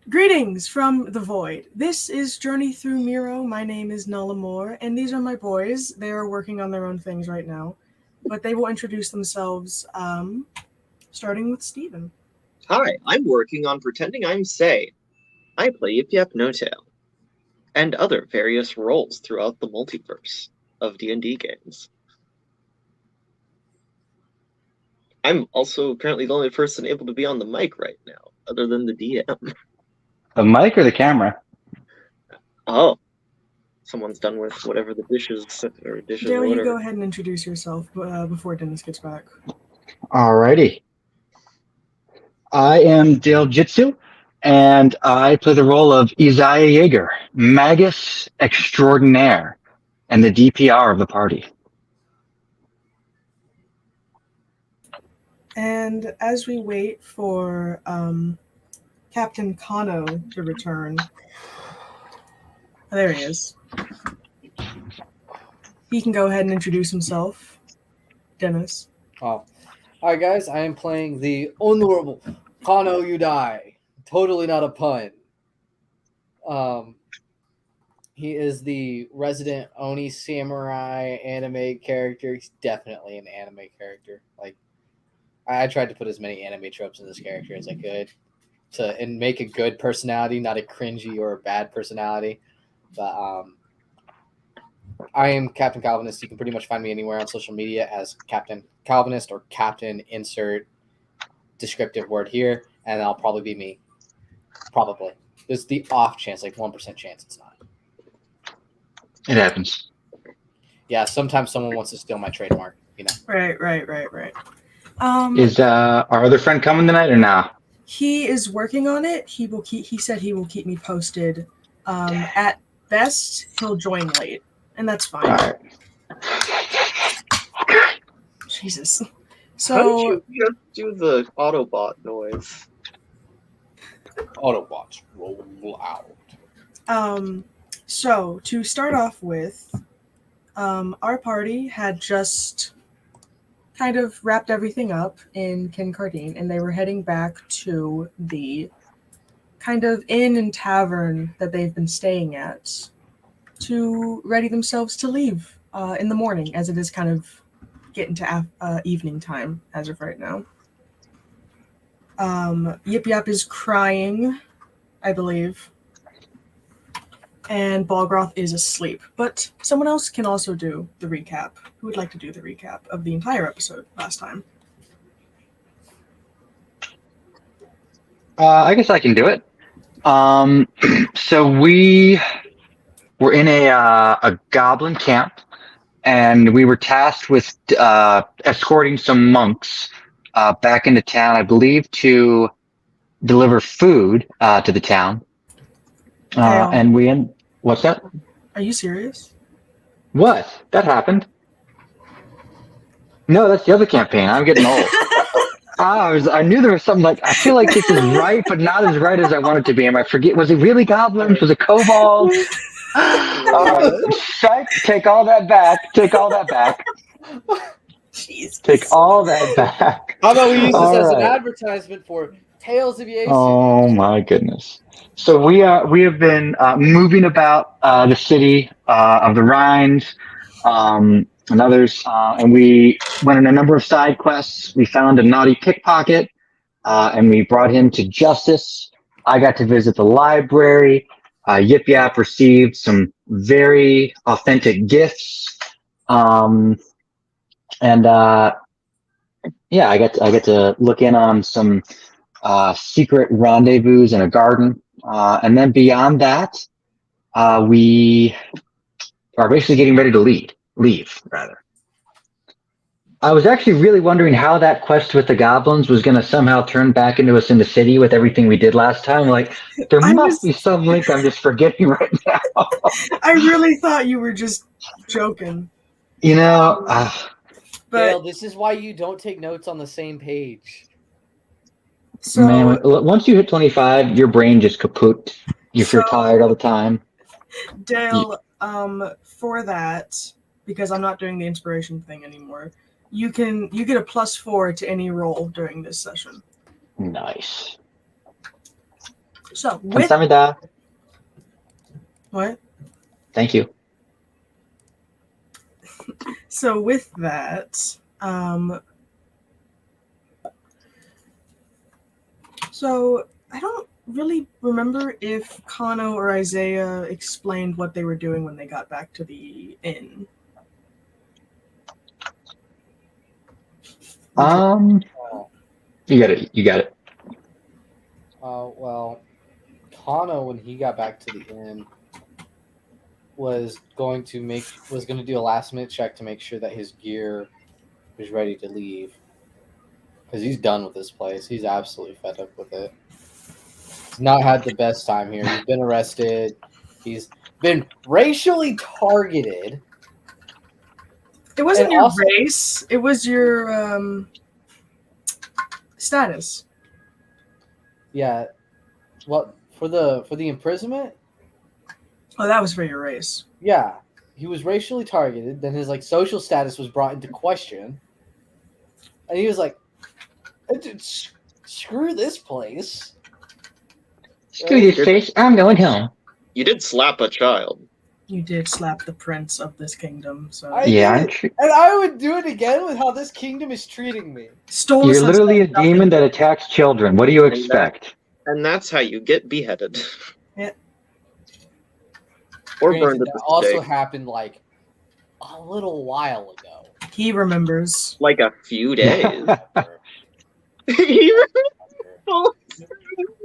Greetings from the void. This is Journey Through Miro. My name is Nala Moore, and these are my boys. They are working on their own things right now, but they will introduce themselves, starting with Steven. Hi, I'm working on pretending I'm Say. I play Yip Yap No Tail, and other various roles throughout the multiverse of D&D games. I'm also apparently the only person able to be on the mic right now, other than the DM. The mic or the camera? Oh, someone's done with whatever the dishes or Dale, you whatever. go ahead and introduce yourself before Dennis gets back. Alrighty. I am Dale Jitsu, and I play the role of Izaya Yeager, Magus Extraordinaire, and the DPR of the party. And as we wait for Captain Kano to return, there he is. He can go ahead and introduce himself. Dennis. Oh. Alright, guys, I am playing the honorable Kano Udai. Totally not a pun. He is the resident Oni samurai anime character. He's definitely an anime character. Like, I tried to put as many anime tropes in this character as I could and make a good personality, not a cringy or a bad personality. But I am Captain Calvinist. You can pretty much find me anywhere on social media as Captain Calvinist or Captain insert descriptive word here, and that'll probably be me. Probably. There's the off chance, like 1% chance it's not. It happens. Yeah, sometimes someone wants to steal my trademark, you know. Right. Is our other friend coming tonight or not? He is working on it. He said he will keep me posted. At best, he'll join late, and that's fine. All right. Jesus. How did So you just do the Autobot noise? Autobots roll out. So to start off with, our party had just kind of wrapped everything up in Kincardine, and they were heading back to the kind of inn and tavern that they've been staying at to ready themselves to leave in the morning, as it is kind of getting to evening time as of right now. Yip Yap is crying, I believe, and Balgroth is asleep. But someone else can also do the recap. Who would like to do the recap of the entire episode last time? I guess I can do it. So we were in a goblin camp, and we were tasked with escorting some monks back into town, I believe, to deliver food to the town. And what's that? Are you serious? What? That happened? No, that's the other campaign. I'm getting old. I knew there was something like, I feel like this is right, but not as right as I want it to be. I forget, was it really goblins? Was it kobolds? Take all that back. Jesus. Take all that back. How about we use this All as an right. advertisement for Tales of Yasu? Oh my goodness. So we have been moving about the city of the Rhines and others, and we went on a number of side quests. We found a naughty pickpocket, and we brought him to justice. I got to visit the library. Yip Yap received some very authentic gifts, and yeah, I get to look in on some secret rendezvous in a garden. And then beyond that, we are basically getting ready to leave. I was actually really wondering how that quest with the goblins was going to somehow turn back into us in the city with everything we did last time. Like, there must be some link I'm just forgetting right now. I really thought you were just joking. You know, but Dale, this is why you don't take notes on the same page. So, man, once you hit 25, your brain just kaput. If you're tired all the time. Dale, for that, because I'm not doing the inspiration thing anymore, you get a +4 to any roll during this session. Nice. So with 감사합니다. what? Thank you. So with that, so I don't really remember if Kano or Isaiah explained what they were doing when they got back to the inn. You got it. You got it. Well, Kano, when he got back to the inn, was going to do a last minute check to make sure that his gear was ready to leave, because he's done with this place. He's absolutely fed up with it. He's not had the best time here. He's been arrested. He's been racially targeted. It wasn't And your also- race. It was your status. Yeah. What for the imprisonment? Oh, that was for your race. Yeah. He was racially targeted. Then his social status was brought into question, and he was like, "Screw this place." Screw this face. I'm going home. You did slap a child. You did slap the prince of this kingdom, so I Yeah, did, and I would do it again with how this kingdom is treating me. stole. you're literally a demon that attacks children. What do you expect? And that's how you get beheaded. Yeah. Or Granted, burned at that the also stake. happened a little while ago. He remembers. Like a few days.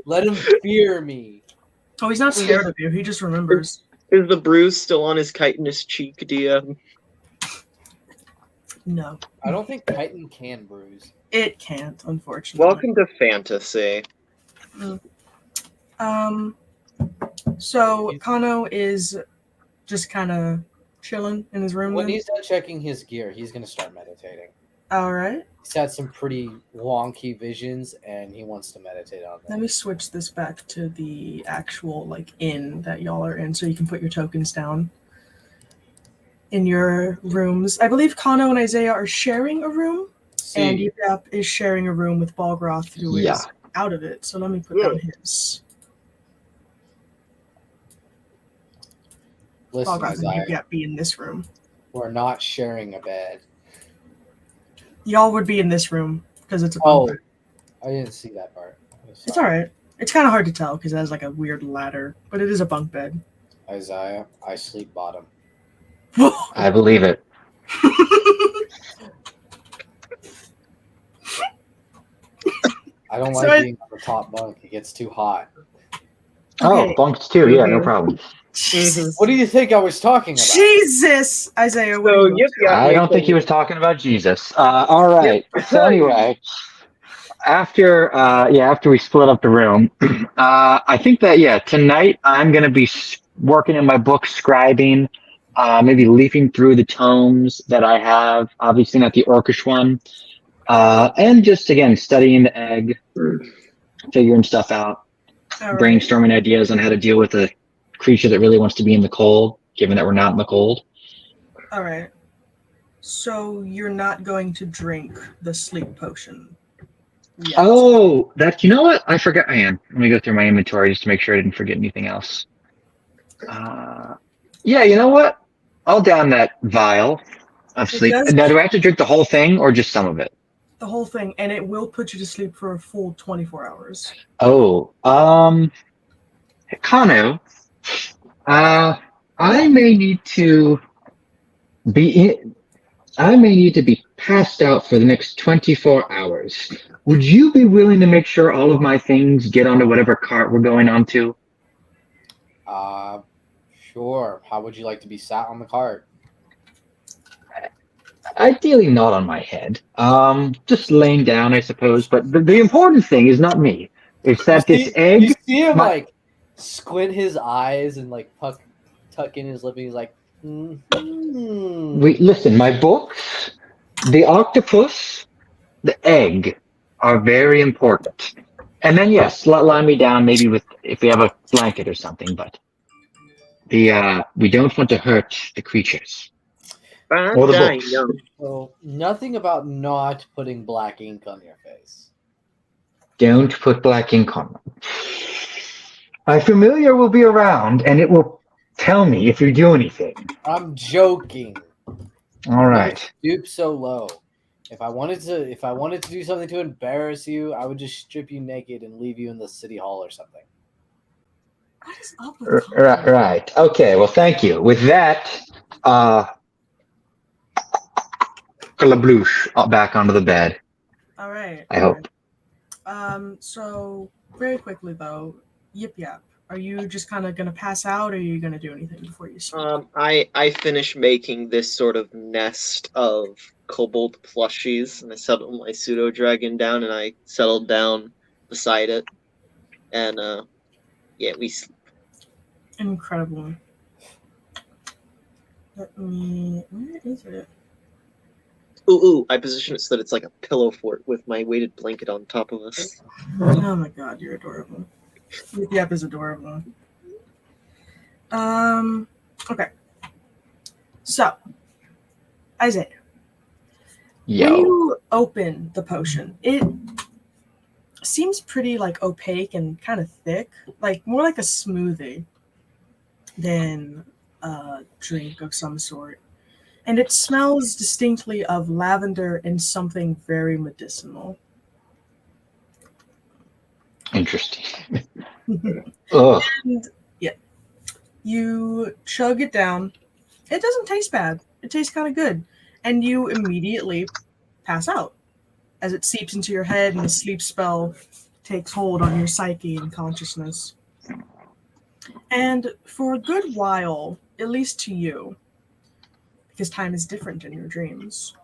Let him fear me. Oh, he's not scared of you. He just remembers. Is the bruise still on his chitinous cheek, DM? No, I don't think Titan can bruise. it can't, unfortunately. Welcome to fantasy. So Kano is just kind of chilling in his room. When then? he's done checking his gear, he's going to start meditating. All right. He's had some pretty wonky visions, and he wants to meditate on Let them. me switch this back to the actual inn that y'all are in, so you can put your tokens down in your rooms. I believe Kano and Isaiah are sharing a room, and Yep is sharing a room with Balgroth, who is out of it. So let me put down his. Listen, Balgroth and Izaya, Yep be in this room. we're not sharing a bed. Y'all would be in this room because it's a Oh, bunk bed. I didn't see that part. It's all right. It's kind of hard to tell because it has a weird ladder, but it is a bunk bed. Isaiah, I sleep bottom. I believe it. I don't So like being on the top bunk. It gets too hot. Oh, bunks too. Yeah, no problem. Jesus. What do you think I was talking about? Jesus, Isaiah. What So, are you yep, yeah. I don't think he was talking about Jesus. All right. So anyway, after we split up the room, I think that tonight I'm gonna be working in my book, scribing, maybe leafing through the tomes that I have. Obviously not the Orcish one, and just again studying the egg, figuring stuff out, All right. brainstorming ideas on how to deal with a creature that really wants to be in the cold, given that we're not in the cold. All right. So you're not going to drink the sleep potion yet. Oh, you know what? I forgot. I am. Let me go through my inventory just to make sure I didn't forget anything else. Yeah, you know what? I'll down that vial of sleep. Now, do I have to drink the whole thing or just some of it? The whole thing, and it will put you to sleep for a full 24 hours. Oh, Kanu, I may need to be passed out for the next 24 hours. Would you be willing to make sure all of my things get onto whatever cart we're going onto? Sure. How would you like to be sat on the cart? Ideally not on my head. Just laying down, I suppose. But the important thing is not me. It's that this egg... You see him, squint his eyes and, tuck in his lip, and he's like, Wait, listen, my books, the octopus, the egg are very important. And then, yes, lie me down maybe if we have a blanket or something, but we don't want to hurt the creatures. Or the books. So, nothing about not putting black ink on your face. Don't put black ink on them. My familiar will be around, and it will tell me if you do anything. I'm joking. All right. Stoop so low. If I wanted to do something to embarrass you, I would just strip you naked and leave you in the city hall or something. What is up with Right. Okay. Well, thank you. With that, Kalablouche back onto the bed. All right. I hope. So very quickly though, Yip Yap, are you just kind of gonna pass out, or are you gonna do anything before you sleep? I finish making this sort of nest of kobold plushies, and I settle my pseudo dragon down, and I settled down beside it, and yeah, we. Incredible. Let me. Where is it? Ooh! I position it so that it's like a pillow fort with my weighted blanket on top of us. Oh my god, you're adorable. Yip Yap is adorable. Okay. So, Isaiah, when you open the potion, it seems pretty like opaque and kind of thick, like more like a smoothie than a drink of some sort. And it smells distinctly of lavender and something very medicinal. Interesting. Ugh. And yeah, you chug it down. It doesn't taste bad. It tastes kind of good. And you immediately pass out as it seeps into your head and the sleep spell takes hold on your psyche and consciousness. And for a good while, at least to you, because time is different in your dreams,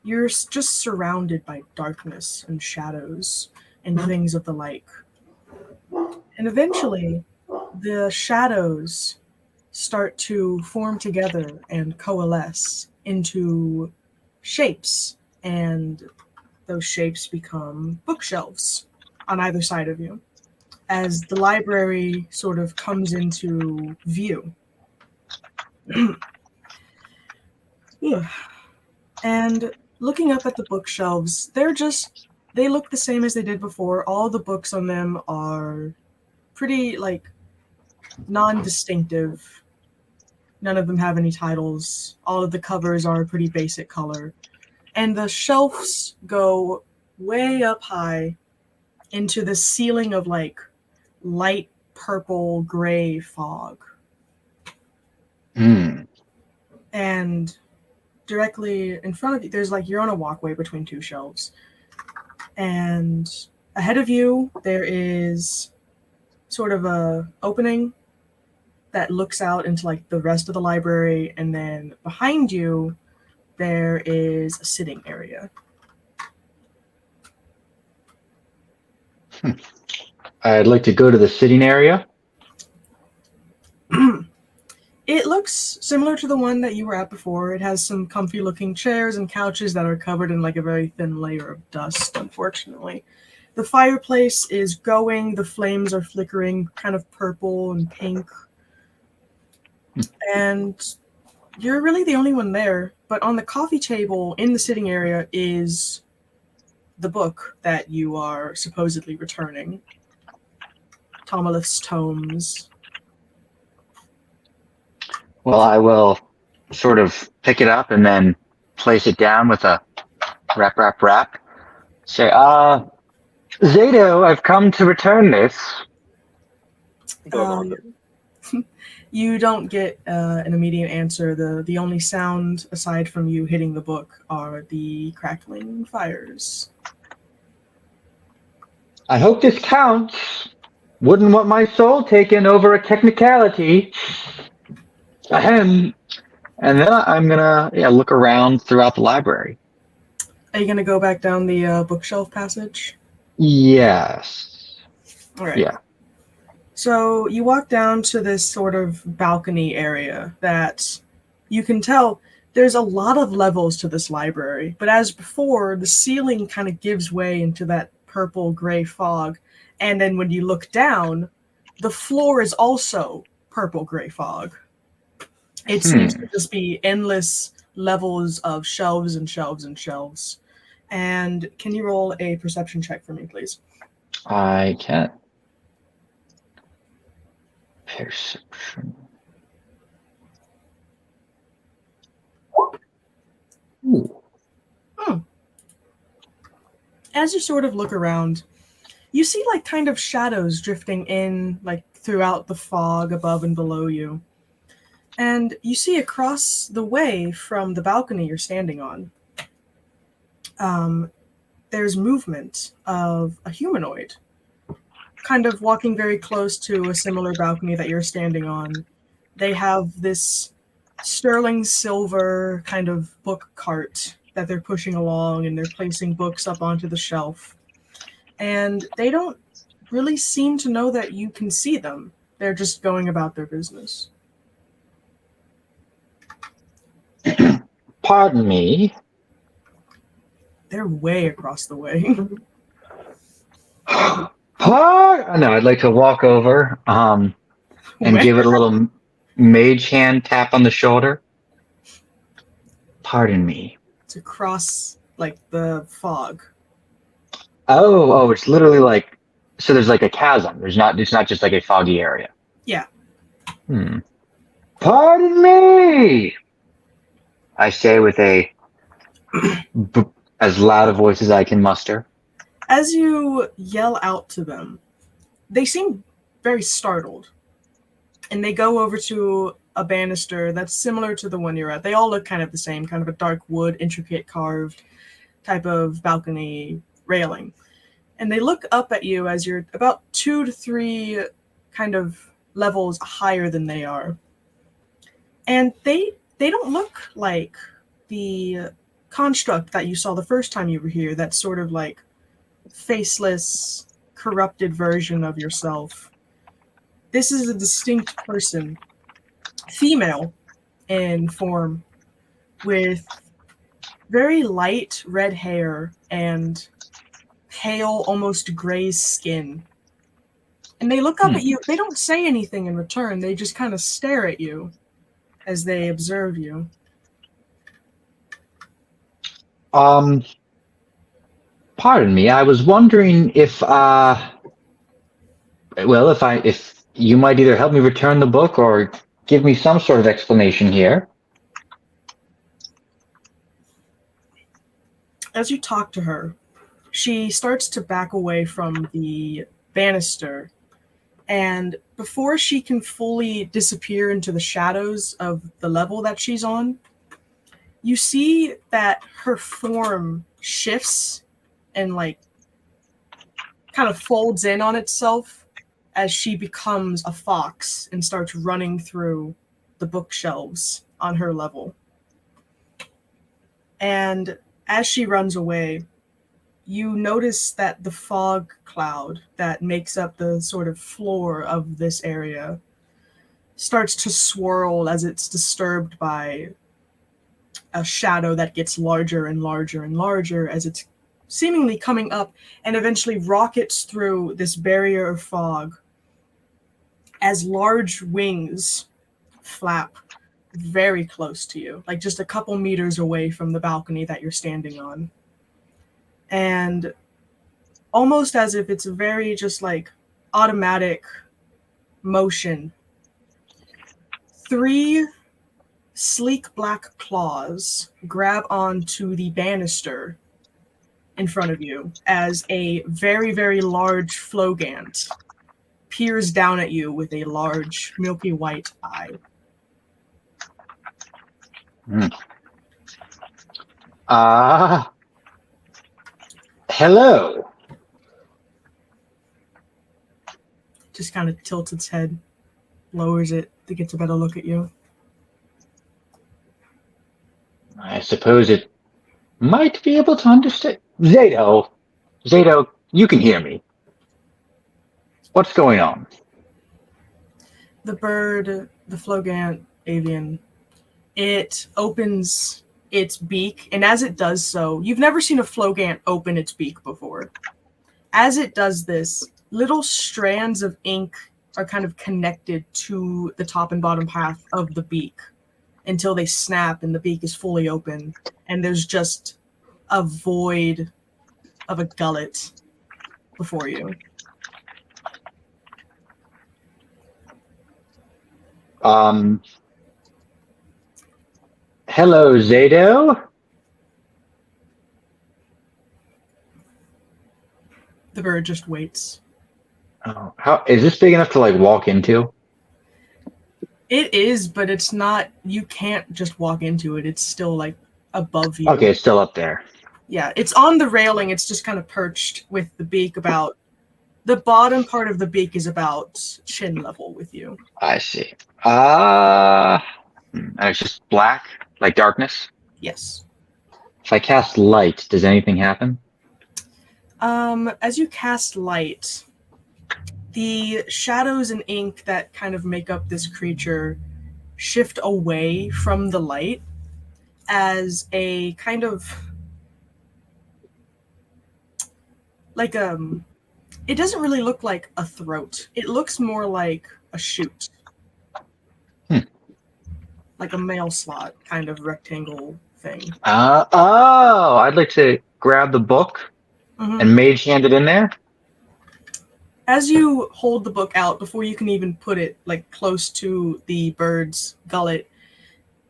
you're just surrounded by darkness and shadows and things of the like. And eventually, the shadows start to form together and coalesce into shapes, and those shapes become bookshelves on either side of you as the library sort of comes into view. Yeah. And looking up at the bookshelves, they look the same as they did before. All the books on them are pretty like non-distinctive. None of them have any titles. All of the covers are a pretty basic color. And the shelves go way up high into the ceiling of like light purple gray fog. And directly in front of you, there's like, you're on a walkway between two shelves. And ahead of you, there is sort of a opening that looks out into like the rest of the library, and then behind you there is a sitting area. I'd like to go to the sitting area. It looks similar to the one that you were at before. It has some comfy looking chairs and couches that are covered in like a very thin layer of dust, unfortunately. The fireplace is going, the flames are flickering, kind of purple and pink. And you're really the only one there, but on the coffee table in the sitting area is the book that you are supposedly returning. Tomalith's tomes. Well, I will sort of pick it up and then place it down with a rap. Say, Zato, I've come to return this. You don't get an immediate answer. The only sound aside from you hitting the book are the crackling fires. I hope this counts. Wouldn't want my soul taken over a technicality. Ahem. And then I'm gonna look around throughout the library. Are you gonna go back down the bookshelf passage? Yes. All right. Yeah. So you walk down to this sort of balcony area that you can tell there's a lot of levels to this library, but as before, the ceiling kind of gives way into that purple gray fog, and then when you look down, the floor is also purple gray fog. It seems to just be endless levels of shelves and shelves and shelves. And can you roll a perception check for me, please? I can. Perception. Ooh. As you sort of look around, you see like kind of shadows drifting in like throughout the fog above and below you. And you see across the way from the balcony you're standing on, there's movement of a humanoid, kind of walking very close to a similar balcony that you're standing on. They have this sterling silver kind of book cart that they're pushing along, and they're placing books up onto the shelf. And they don't really seem to know that you can see them. They're just going about their business. Pardon me. They're way across the way. No, I'd like to walk over and Where? give it a little mage hand tap on the shoulder. Pardon me. It's across like the fog. Oh, it's literally like, so there's like a chasm. It's not just like a foggy area. Yeah. Pardon me, I say with as loud a voice as I can muster. As you yell out to them, they seem very startled. And they go over to a banister that's similar to the one you're at. They all look kind of the same, kind of a dark wood, intricate carved type of balcony railing. And they look up at you as you're about 2 to 3 kind of levels higher than they are. And they don't look like the construct that you saw the first time you were here, that sort of like faceless, corrupted version of yourself. This is a distinct person, female in form, with very light red hair and pale, almost gray skin. And they look up at you. They don't say anything in return. They just kind of stare at you as they observe you. Pardon me. I was wondering if you might either help me return the book or give me some sort of explanation here. As you talk to her, she starts to back away from the banister, and before she can fully disappear into the shadows of the level that she's on, you see that her form shifts and like kind of folds in on itself as she becomes a fox and starts running through the bookshelves on her level. And as she runs away, you notice that the fog cloud that makes up the sort of floor of this area starts to swirl as it's disturbed by a shadow that gets larger and larger and larger as it's seemingly coming up and eventually rockets through this barrier of fog as large wings flap very close to you, like just a couple meters away from the balcony that you're standing on. And almost as if it's a very just like automatic motion, 3 sleek black claws grab onto the banister in front of you as a very, very large flogant peers down at you with a large milky white eye. Hello. Just kind of tilts its head, lowers it to get a better look at you. I suppose it might be able to understand. Zato, you can hear me. What's going on? The bird, the flogant avian, it opens its beak, and as it does so, you've never seen a flogant open its beak before. As it does this, little strands of ink are kind of connected to the top and bottom half of the beak until they snap and the beak is fully open, and there's just a void of a gullet before you. Hello, Zato. The bird just waits. Oh, how is this big enough to like walk into? It is, but it's not. You can't just walk into it. It's still like above you. Okay, it's still up there. Yeah, it's on the railing. It's just kind of perched with the beak about. The bottom part of the beak is about chin level with you. I see. It's just black, like darkness. Yes. If I cast light, does anything happen? As you cast light, the shadows and ink that kind of make up this creature shift away from the light as a kind of like it doesn't really look like a throat. It looks more like a chute. Like a mail slot kind of rectangle thing. I'd like to grab the book and mage hand it in there. As you hold the book out, before you can even put it like close to the bird's gullet,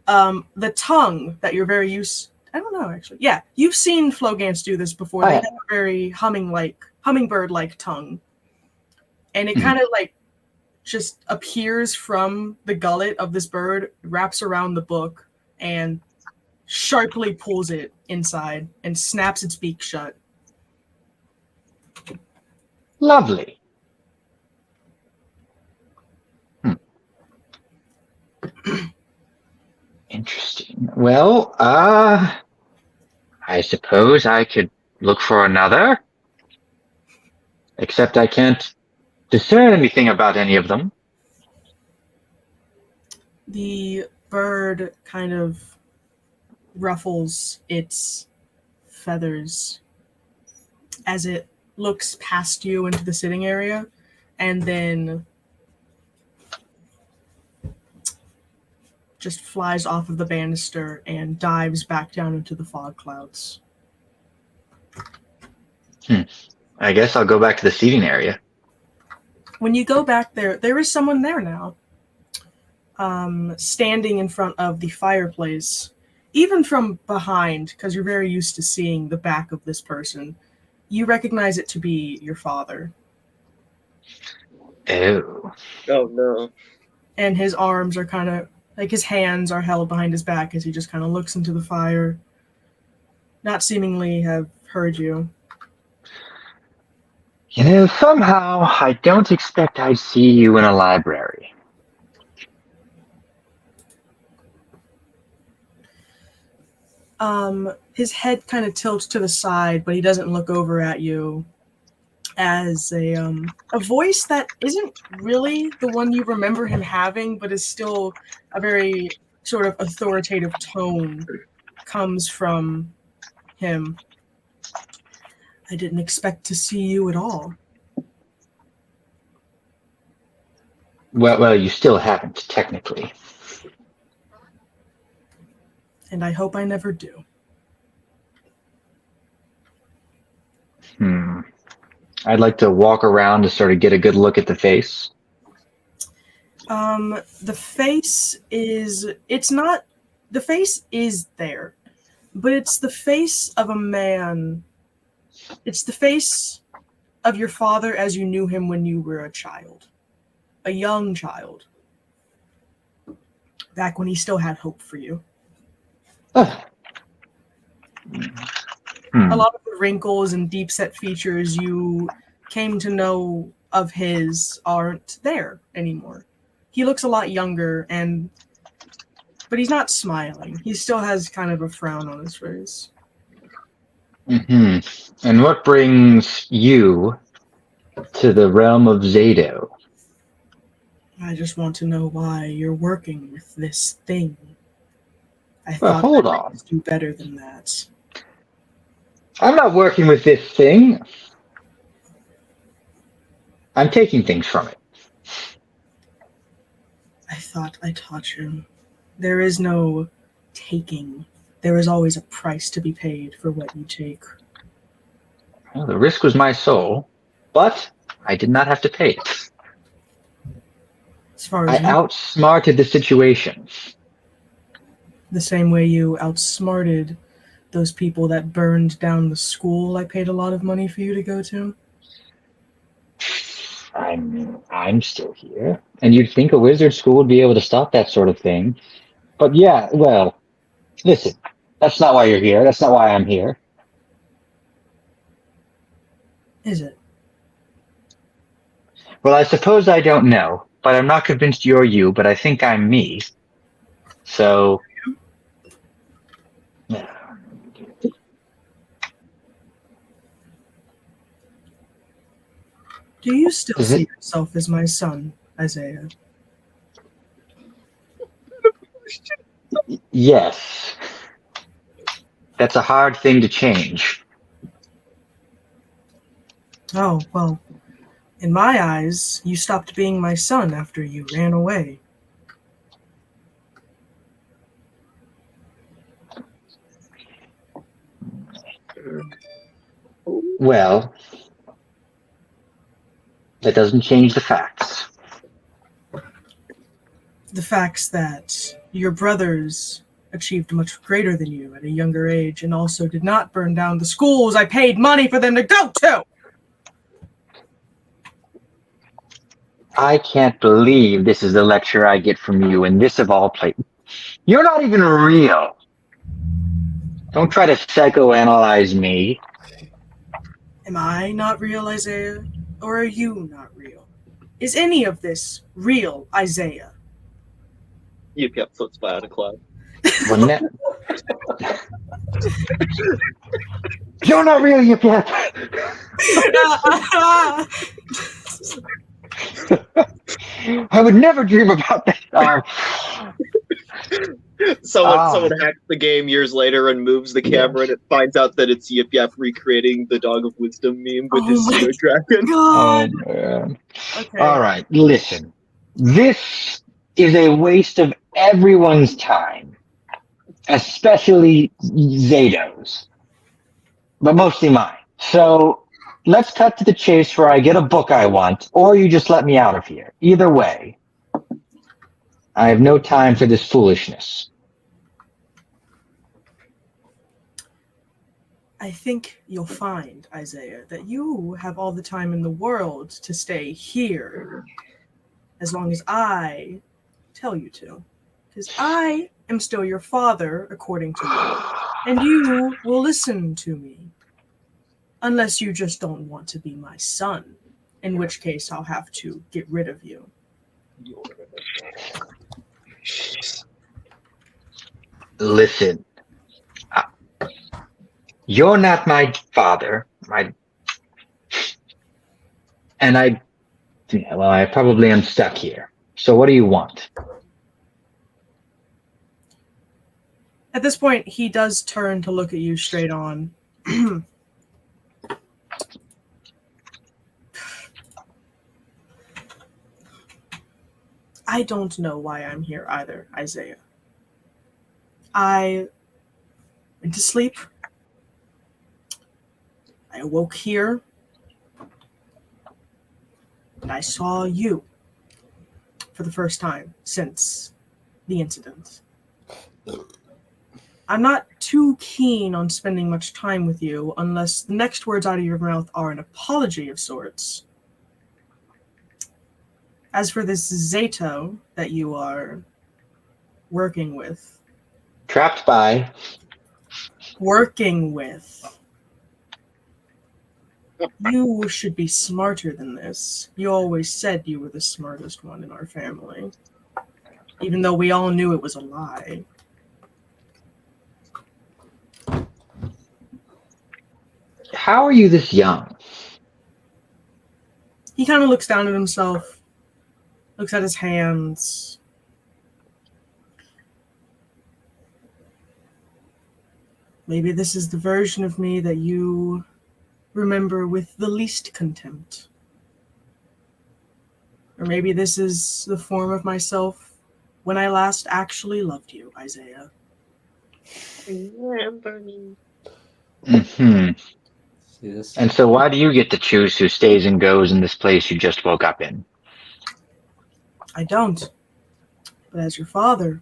the tongue that you're very used. I don't know actually. Yeah, you've seen Flogants do this before. They have a very hummingbird-like tongue, and it kind of like just appears from the gullet of this bird, wraps around the book, and sharply pulls it inside and snaps its beak shut. Lovely. Interesting. Well, I suppose I could look for another. Except I can't discern anything about any of them. The bird kind of ruffles its feathers as it looks past you into the sitting area, and then just flies off of the banister and dives back down into the fog clouds. I guess I'll go back to the seating area. When you go back there is someone there now, standing in front of the fireplace. Even from behind, because you're very used to seeing the back of this person, you recognize it to be your father. Oh. Oh no. And his arms are kind of, like his hands are held behind his back as he just kind of looks into the fire, not seemingly have heard you. You know, somehow I don't expect I'd see you in a library. His head kind of tilts to the side, but he doesn't look over at you, as a voice that isn't really the one you remember him having, but is still a very sort of authoritative tone comes from him. I didn't expect to see you at all. Well, you still haven't, technically. And I hope I never do. I'd like to walk around to sort of get a good look at the face. The face is, the face is there, but it's the face of a man. It's the face of your father as you knew him when you were a child. A young child. Back when he still had hope for you. A lot of the wrinkles and deep-set features you came to know of his aren't there anymore. He looks a lot younger, but he's not smiling. He still has kind of a frown on his face. And what brings you to the realm of Zato? I just want to know why you're working with this thing. I Well, thought hold I on. might do better than that. I'm not working with this thing. I'm taking things from it. I thought I taught you. There is no taking. There is always a price to be paid for what you take. Well, the risk was my soul, but I did not have to pay it. As far I as you, outsmarted the situation. the same way you outsmarted those people that burned down the school I paid a lot of money for you to go to. I'm still here. And you'd think a wizard school would be able to stop that sort of thing. But yeah, well, listen, that's not why you're here. That's not why I'm here. Is it? Well, I suppose I don't know, but I'm not convinced you're you, but I think I'm me. So, Do you still is see it? yourself as my son, Isaiah? Yes. That's a hard thing to change. Oh, well, in my eyes, you stopped being my son after you ran away. Well, that doesn't change the facts. The facts that your brothers achieved much greater than you at a younger age and also did not burn down the schools I paid money for them to go to! I can't believe this is the lecture I get from you, and this of all places. You're not even real. Don't try to psychoanalyze me. Am I not real, Isaiah? Or are you not real? Is any of this real, Isaiah? Yip Yip floats by on a cloud. Well, you're not real, Yip Yip. I would never dream about that. Someone hacks the game years later and moves the camera, and it finds out that it's Yip Yap recreating the Dog of Wisdom meme with his Oh my pseudo dragon. God! Oh, man. Okay. All right, listen. This is a waste of everyone's time, especially Zato's, but mostly mine. So let's cut to the chase where I get a book I want, or you just let me out of here. Either way, I have no time for this foolishness. I think you'll find, Isaiah, that you have all the time in the world to stay here as long as I tell you to. Because I am still your father, according to you, and you will listen to me. Unless you just don't want to be my son, in which case I'll have to get rid of you. Listen, you're not my father. I probably am stuck here. So what do you want? At this point, he does turn to look at you straight on. I don't know why I'm here either, Isaiah. I went to sleep. I awoke here. And I saw you for the first time since the incident. I'm not too keen on spending much time with you unless the next words out of your mouth are an apology of sorts. As for this Zato that you are working with, Trapped by. You should be smarter than this. You always said you were the smartest one in our family, even though we all knew it was a lie. How are you this young? He kind of looks down at himself, looks at his hands. Maybe this is the version of me that you remember with the least contempt. Or maybe this is the form of myself when I last actually loved you, Isaiah. Remember me. Mm-hmm. See this? And so why do you get to choose who stays and goes in this place you just woke up in? I don't. But as your father,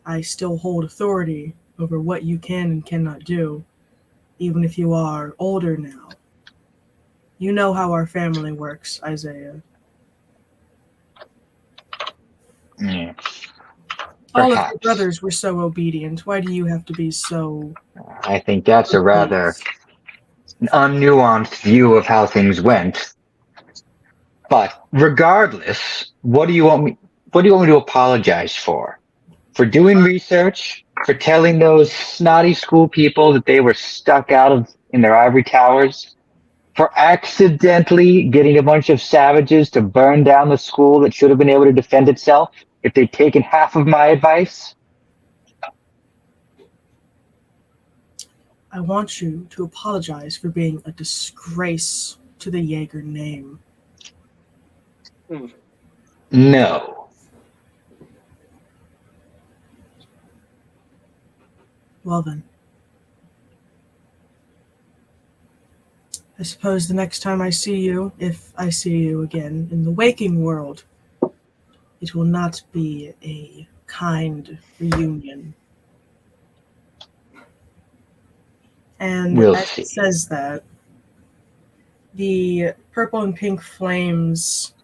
I still hold authority over what you can and cannot do, even if you are older now. You know how our family works, Isaiah. Yeah, All of your perhaps. brothers were so obedient. Why do you have to be so I think that's a rather rebellious? unnuanced view of how things went. But regardless, what do you want me to apologize for? For doing research? For telling those snotty school people that they were stuck out of in their ivory towers? For accidentally getting a bunch of savages to burn down the school that should have been able to defend itself if they'd taken half of my advice? I want you to apologize for being a disgrace to the Jaeger name. No. Well then. I suppose the next time I see you, if I see you again in the waking world, it will not be a kind reunion. And We'll as he see. says that, the purple and pink flames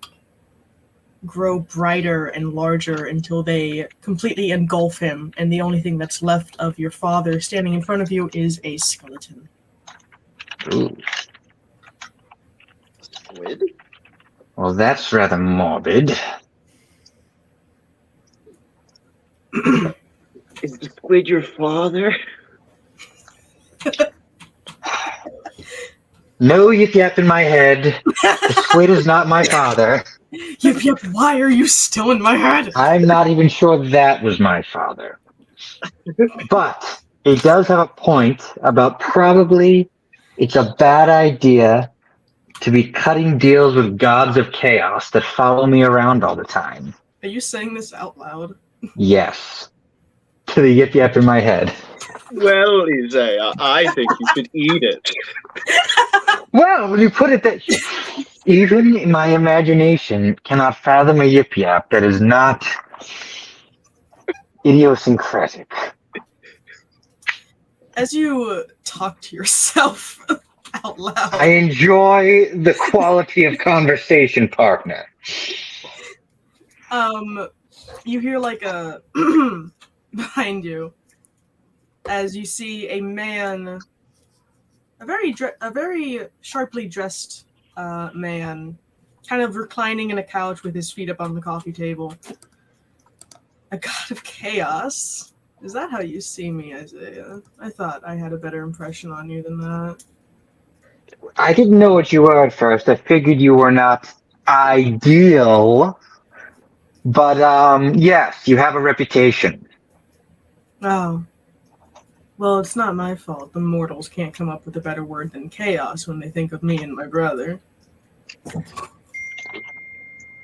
grow brighter and larger until they completely engulf him, and the only thing that's left of your father standing in front of you is a skeleton. Ooh. Squid? Well, that's rather morbid. Is the squid your father? No yip yap in my head. The squid is not my father. Yep, why are you still in my head? I'm not even sure that was my father. But it does have a point about probably it's a bad idea to be cutting deals with gods of chaos that follow me around all the time. Are you saying this out loud? Yes. To the yip yap in my head. Well, Izaya, I think you should eat it. Well, when you put it that even my imagination cannot fathom a yip yap that is not idiosyncratic. As you talk to yourself out loud, I enjoy the quality of conversation, partner. you hear like a behind you as you see a man, a very sharply dressed man, kind of reclining in a couch with his feet up on the coffee table. A god of chaos. Is that how you see me, Isaiah? I thought I had a better impression on you than that. I didn't know what you were at first. I figured you were not ideal. But yes, you have a reputation. Oh. Well, it's not my fault. The mortals can't come up with a better word than chaos when they think of me and my brother.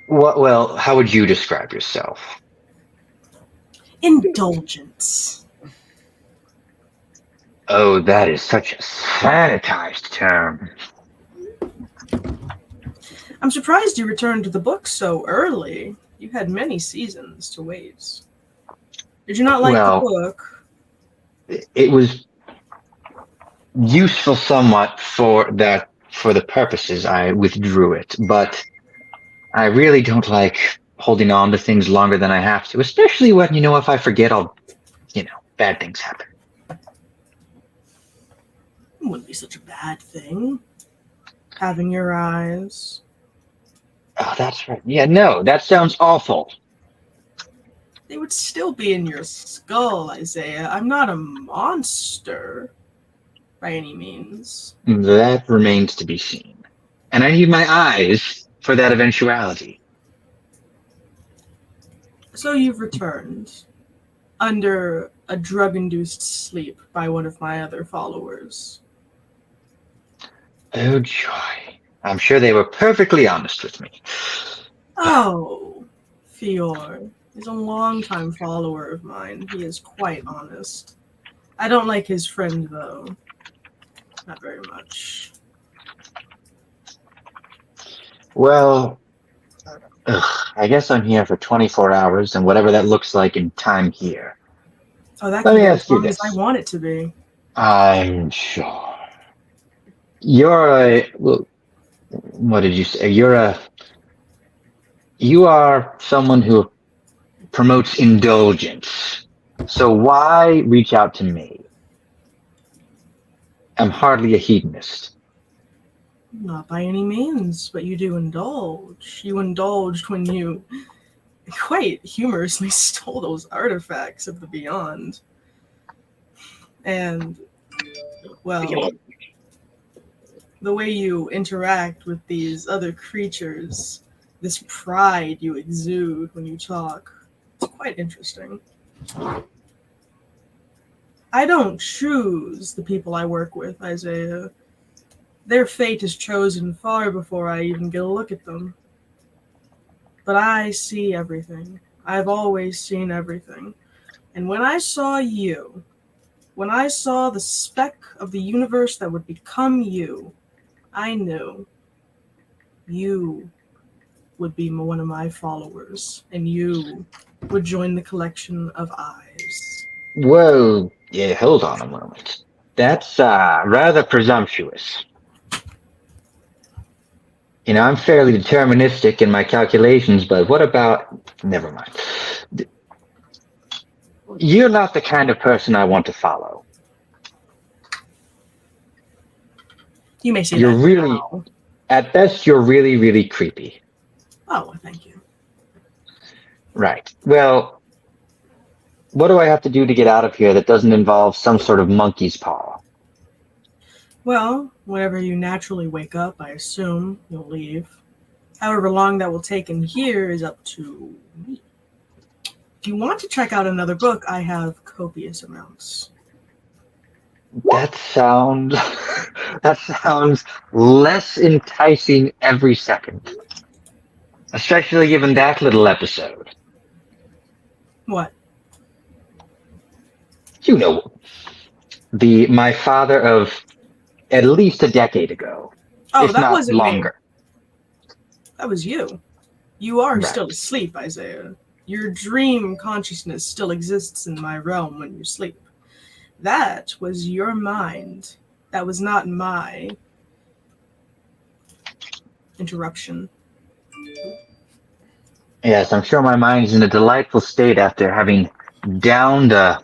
What? Well, how would you describe yourself? Indulgence. Oh, that is such a sanitized term. I'm surprised you returned to the book so early. You had many seasons to wait. Did you not like the Well, book? it was useful somewhat for the purposes I withdrew it, but I really don't like holding on to things longer than I have to, especially when, if I forget, bad things happen. It wouldn't be such a bad thing. Having your eyes. Oh, that's right. Yeah, no, that sounds awful. They would still be in your skull, Isaiah. I'm not a monster by any means. That remains to be seen. And I need my eyes for that eventuality. So you've returned under a drug-induced sleep by one of my other followers. Oh, joy. I'm sure they were perfectly honest with me. Oh, Fior is a longtime follower of mine. He is quite honest. I don't like his friend, though. Not very much. Well, I guess I'm here for 24 hours and whatever that looks like in time here. Oh, that Let can me be as ask you long as I this. want it to be. I'm sure. Well, what did you say? You are someone who promotes indulgence. So why reach out to me? I'm hardly a hedonist. Not by any means, but you do indulge. You indulged when you quite humorously stole those artifacts of the beyond. And, well, the way you interact with these other creatures, this pride you exude when you talk, it's quite interesting. I don't choose the people I work with, Isaiah. Their fate is chosen far before I even get a look at them. But I see everything. I've always seen everything. And when I saw you, when I saw the speck of the universe that would become you, I knew you would be one of my followers, and you would join the collection of eyes. Whoa, yeah, hold on a moment. That's rather presumptuous. I'm fairly deterministic in my calculations, but what about... Never mind. You're not the kind of person I want to follow. You may say You're that really, now. at best, you're really, really creepy. Oh, thank you. Right. Well, what do I have to do to get out of here that doesn't involve some sort of monkey's paw? Well, whenever you naturally wake up, I assume you'll leave. However long that will take in here is up to me. If you want to check out another book, I have copious amounts. That sounds that sounds less enticing every second. Especially given that little episode. What? You know, my father of at least a decade ago, Oh, if that not wasn't me. longer. That was you. You are Right. still asleep, Isaiah. Your dream consciousness still exists in my realm when you sleep. That was your mind. That was not my interruption. Yes, I'm sure my mind is in a delightful state after having downed a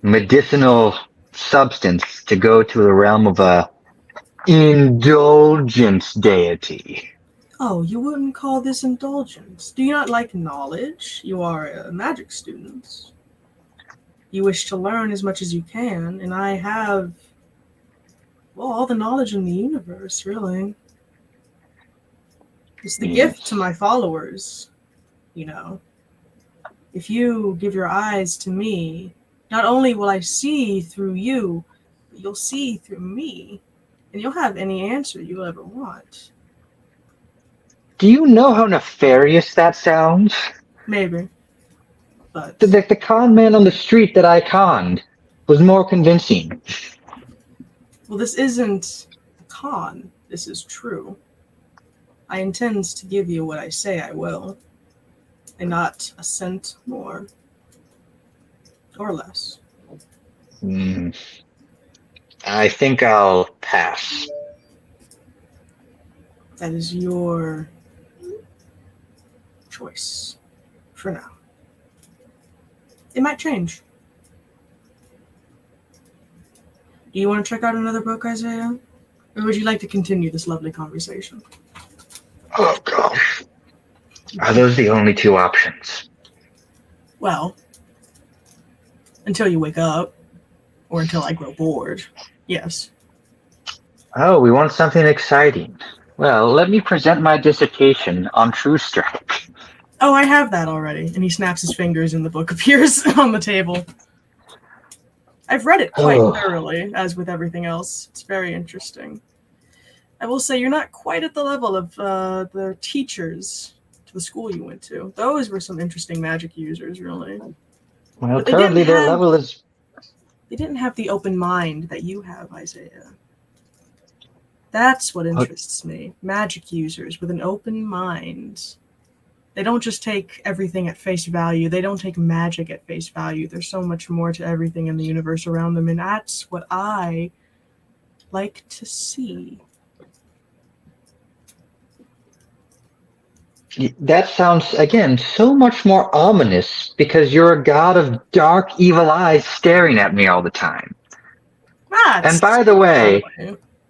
medicinal substance to go to the realm of a indulgence deity. Oh, you wouldn't call this indulgence. Do you not like knowledge? You are a magic student. You wish to learn as much as you can, and I have, well, all the knowledge in the universe, really. It's the gift to my followers, you know. If you give your eyes to me, not only will I see through you, but you'll see through me, and you'll have any answer you'll ever want. Do you know how nefarious that sounds? Maybe, but The con man on the street that I conned was more convincing. well, this isn't a con. This is true. I intend to give you what I say I will, and not a cent more or less. I think I'll pass. That is your choice for now. It might change. Do you want to check out another book, Isaiah? Or would you like to continue this lovely conversation? Oh gosh. Are those the only two options? Well, until you wake up, or until I grow bored. Yes. Oh, we want something exciting. Well, let me present my dissertation on True Strike. Oh, I have that already. And he snaps his fingers and the book appears on the table. I've read it quite thoroughly, as with everything else. It's very interesting. I will say you're not quite at the level of the teachers to the school you went to. Those were some interesting magic users, really. Well, But currently their level is... They didn't have the open mind that you have, Isaiah. That's what interests me. Magic users with an open mind. They don't just take everything at face value. They don't take magic at face value. There's so much more to everything in the universe around them, and that's what I like to see. That sounds, again, so much more ominous because you're a god of dark, evil eyes staring at me all the time. That's And by the way,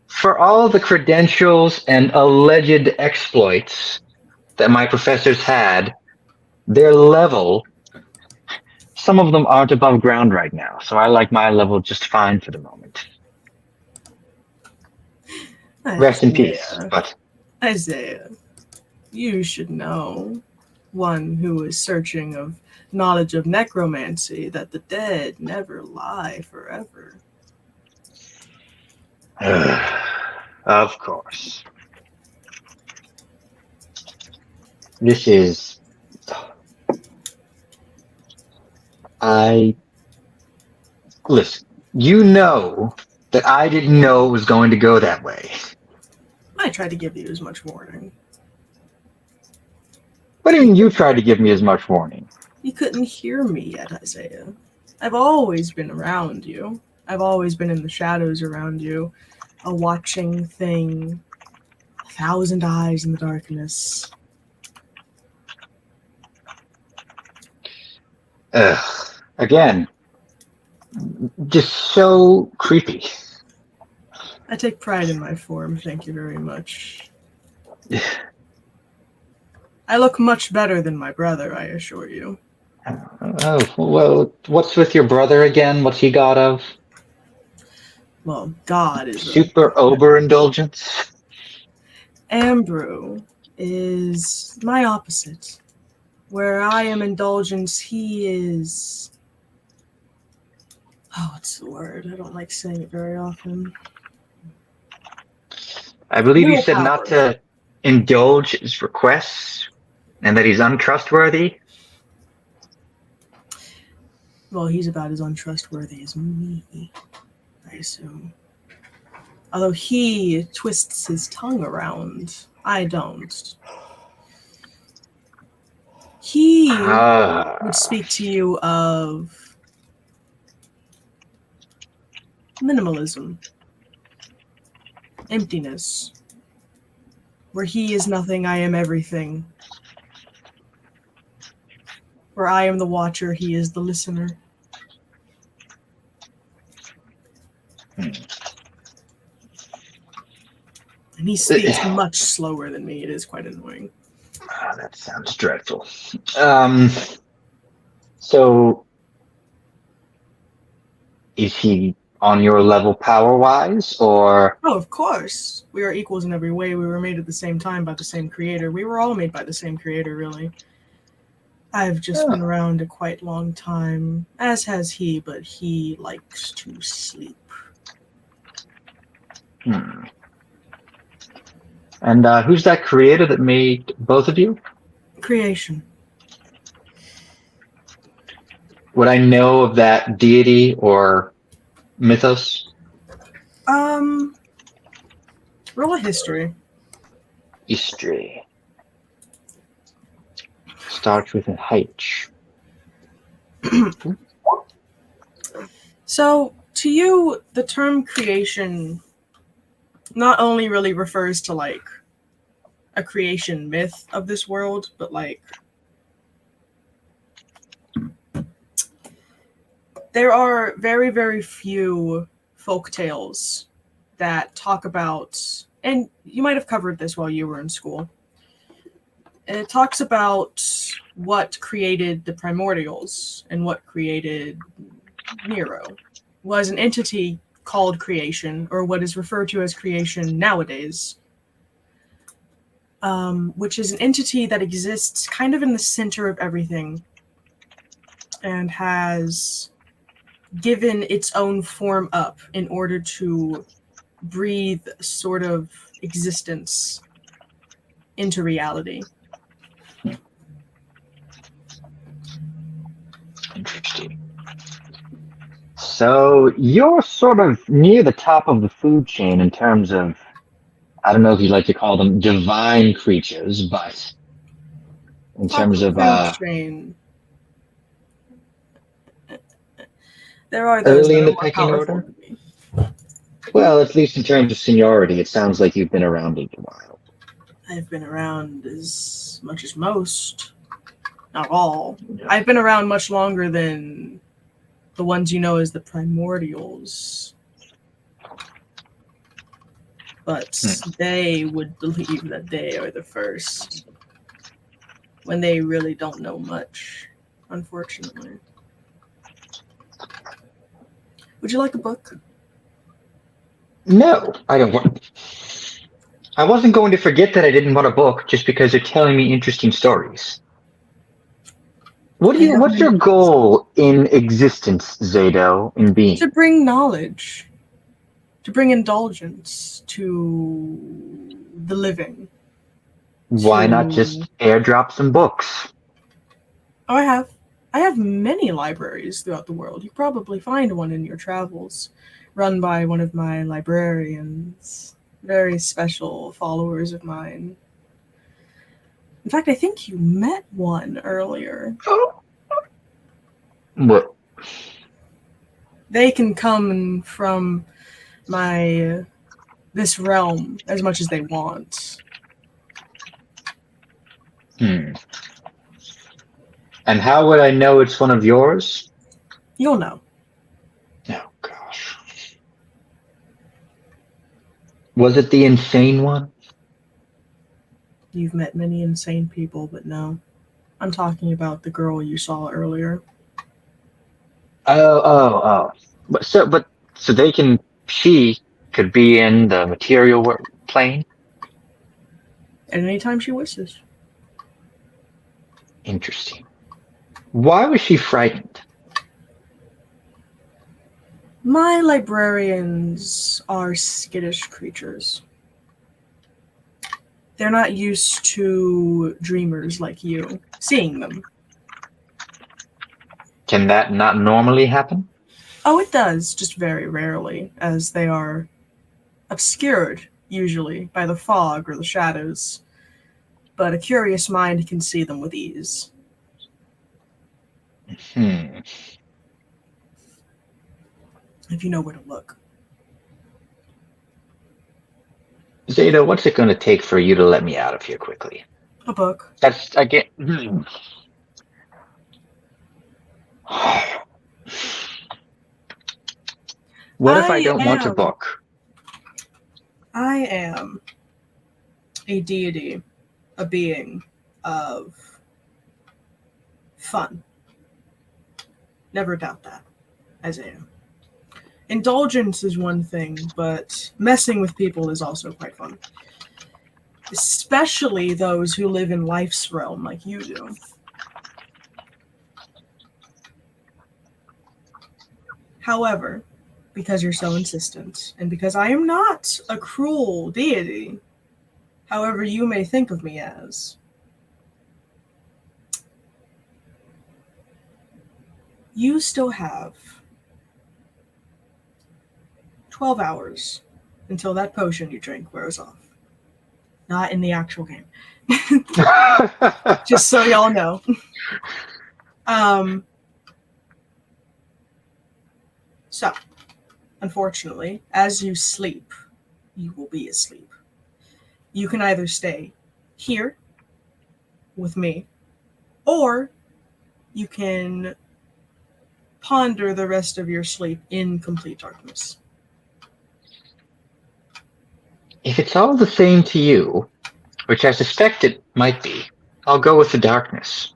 for all the credentials and alleged exploits that my professors had, their level, some of them aren't above ground right now, so I like my level just fine for the moment. Rest in peace, but... Isaiah, you should know, one who is searching of knowledge of necromancy, that the dead never lie forever. Of course. This is... Listen, you know that I didn't know it was going to go that way. I tried to give you as much warning. What do you mean you tried to give me as much warning? You couldn't hear me yet, Isaiah. I've always been around you. I've always been in the shadows around you. A watching thing. 1,000 eyes in the darkness. Again, just so creepy. I take pride in my form, thank you very much. I look much better than my brother, I assure you. Oh, well, what's with your brother again? What's he got of? Well, God is super overindulgence. Ambrew is my opposite. Where I am indulgence, he is... Oh, what's the word? I don't like saying it very often. I believe you said not to indulge his requests and that he's untrustworthy. Well, he's about as untrustworthy as me, I assume. Although he twists his tongue around, I don't. He would speak to you of minimalism, emptiness, where he is nothing, I am everything. Where I am the watcher, he is the listener. And he speaks much slower than me. It is quite annoying. That sounds dreadful. So, is he on your level power-wise, or...? Oh, of course. We are equals in every way. We were made at the same time by the same creator. We were all made by the same creator, really. I've just been around a quite long time, as has he, but he likes to sleep. And who's that creator that made both of you? Creation. Would I know of that deity or mythos? Roll a history. History. Starts with an H. So, to you, the term creation not only really refers to, like, a creation myth of this world, but, like, there are very, very few folk tales that talk about, and you might have covered this while you were in school. It talks about what created the primordials and what created Miro. Was an entity called creation, or what is referred to as creation nowadays, which is an entity that exists kind of in the center of everything and has given its own form up in order to breathe sort of existence into reality. Interesting. So you're sort of near the top of the food chain in terms of, I don't know if you'd like to call them divine creatures, but in terms of Food chain. There are those early that in are the more pecking powerful order? than me. Well, at least in terms of seniority, it sounds like you've been around a while. I've been around as much as most, not all. I've been around much longer than the ones you know as the primordials. But they would believe that they are the first when they really don't know much, unfortunately. Would you like a book? No, I don't want. I wasn't going to forget that I didn't want a book just because you're telling me interesting stories. I have What's many your books. goal in existence, Zato, in being? To bring knowledge, to bring indulgence to the living. Why not just airdrop some books? Oh, I have. I have many libraries throughout the world. You probably find one in your travels, run by one of my librarians. Very special followers of mine. In fact, I think you met one earlier. What? They can come from my this realm as much as they want. And how would I know it's one of yours? You'll know. Oh gosh. Was it the insane one? You've met many insane people, but no. I'm talking about the girl you saw earlier. Oh. So they can. She could be in the material plane. At any time she wishes. Interesting. Why was she frightened? My librarians are skittish creatures. They're not used to dreamers like you seeing them. Can that not normally happen? Oh, it does, just very rarely, as they are obscured, usually, by the fog or the shadows. But a curious mind can see them with ease. If you know where to look. Zeta, what's it going to take for you to let me out of here quickly? A book. That's again. What if I don't want a book? I am a deity, a being of fun. Never doubt that, Isaiah. Indulgence is one thing, but messing with people is also quite fun. Especially those who live in life's realm like you do. However, because you're so insistent, and because I am not a cruel deity, however you may think of me as, you still have 12 hours until that potion you drink wears off. Not in the actual game. Just so y'all know. So, unfortunately, as you sleep, you will be asleep. You can either stay here with me, or you can ponder the rest of your sleep in complete darkness. If it's all the same to you, which I suspect it might be, I'll go with the darkness.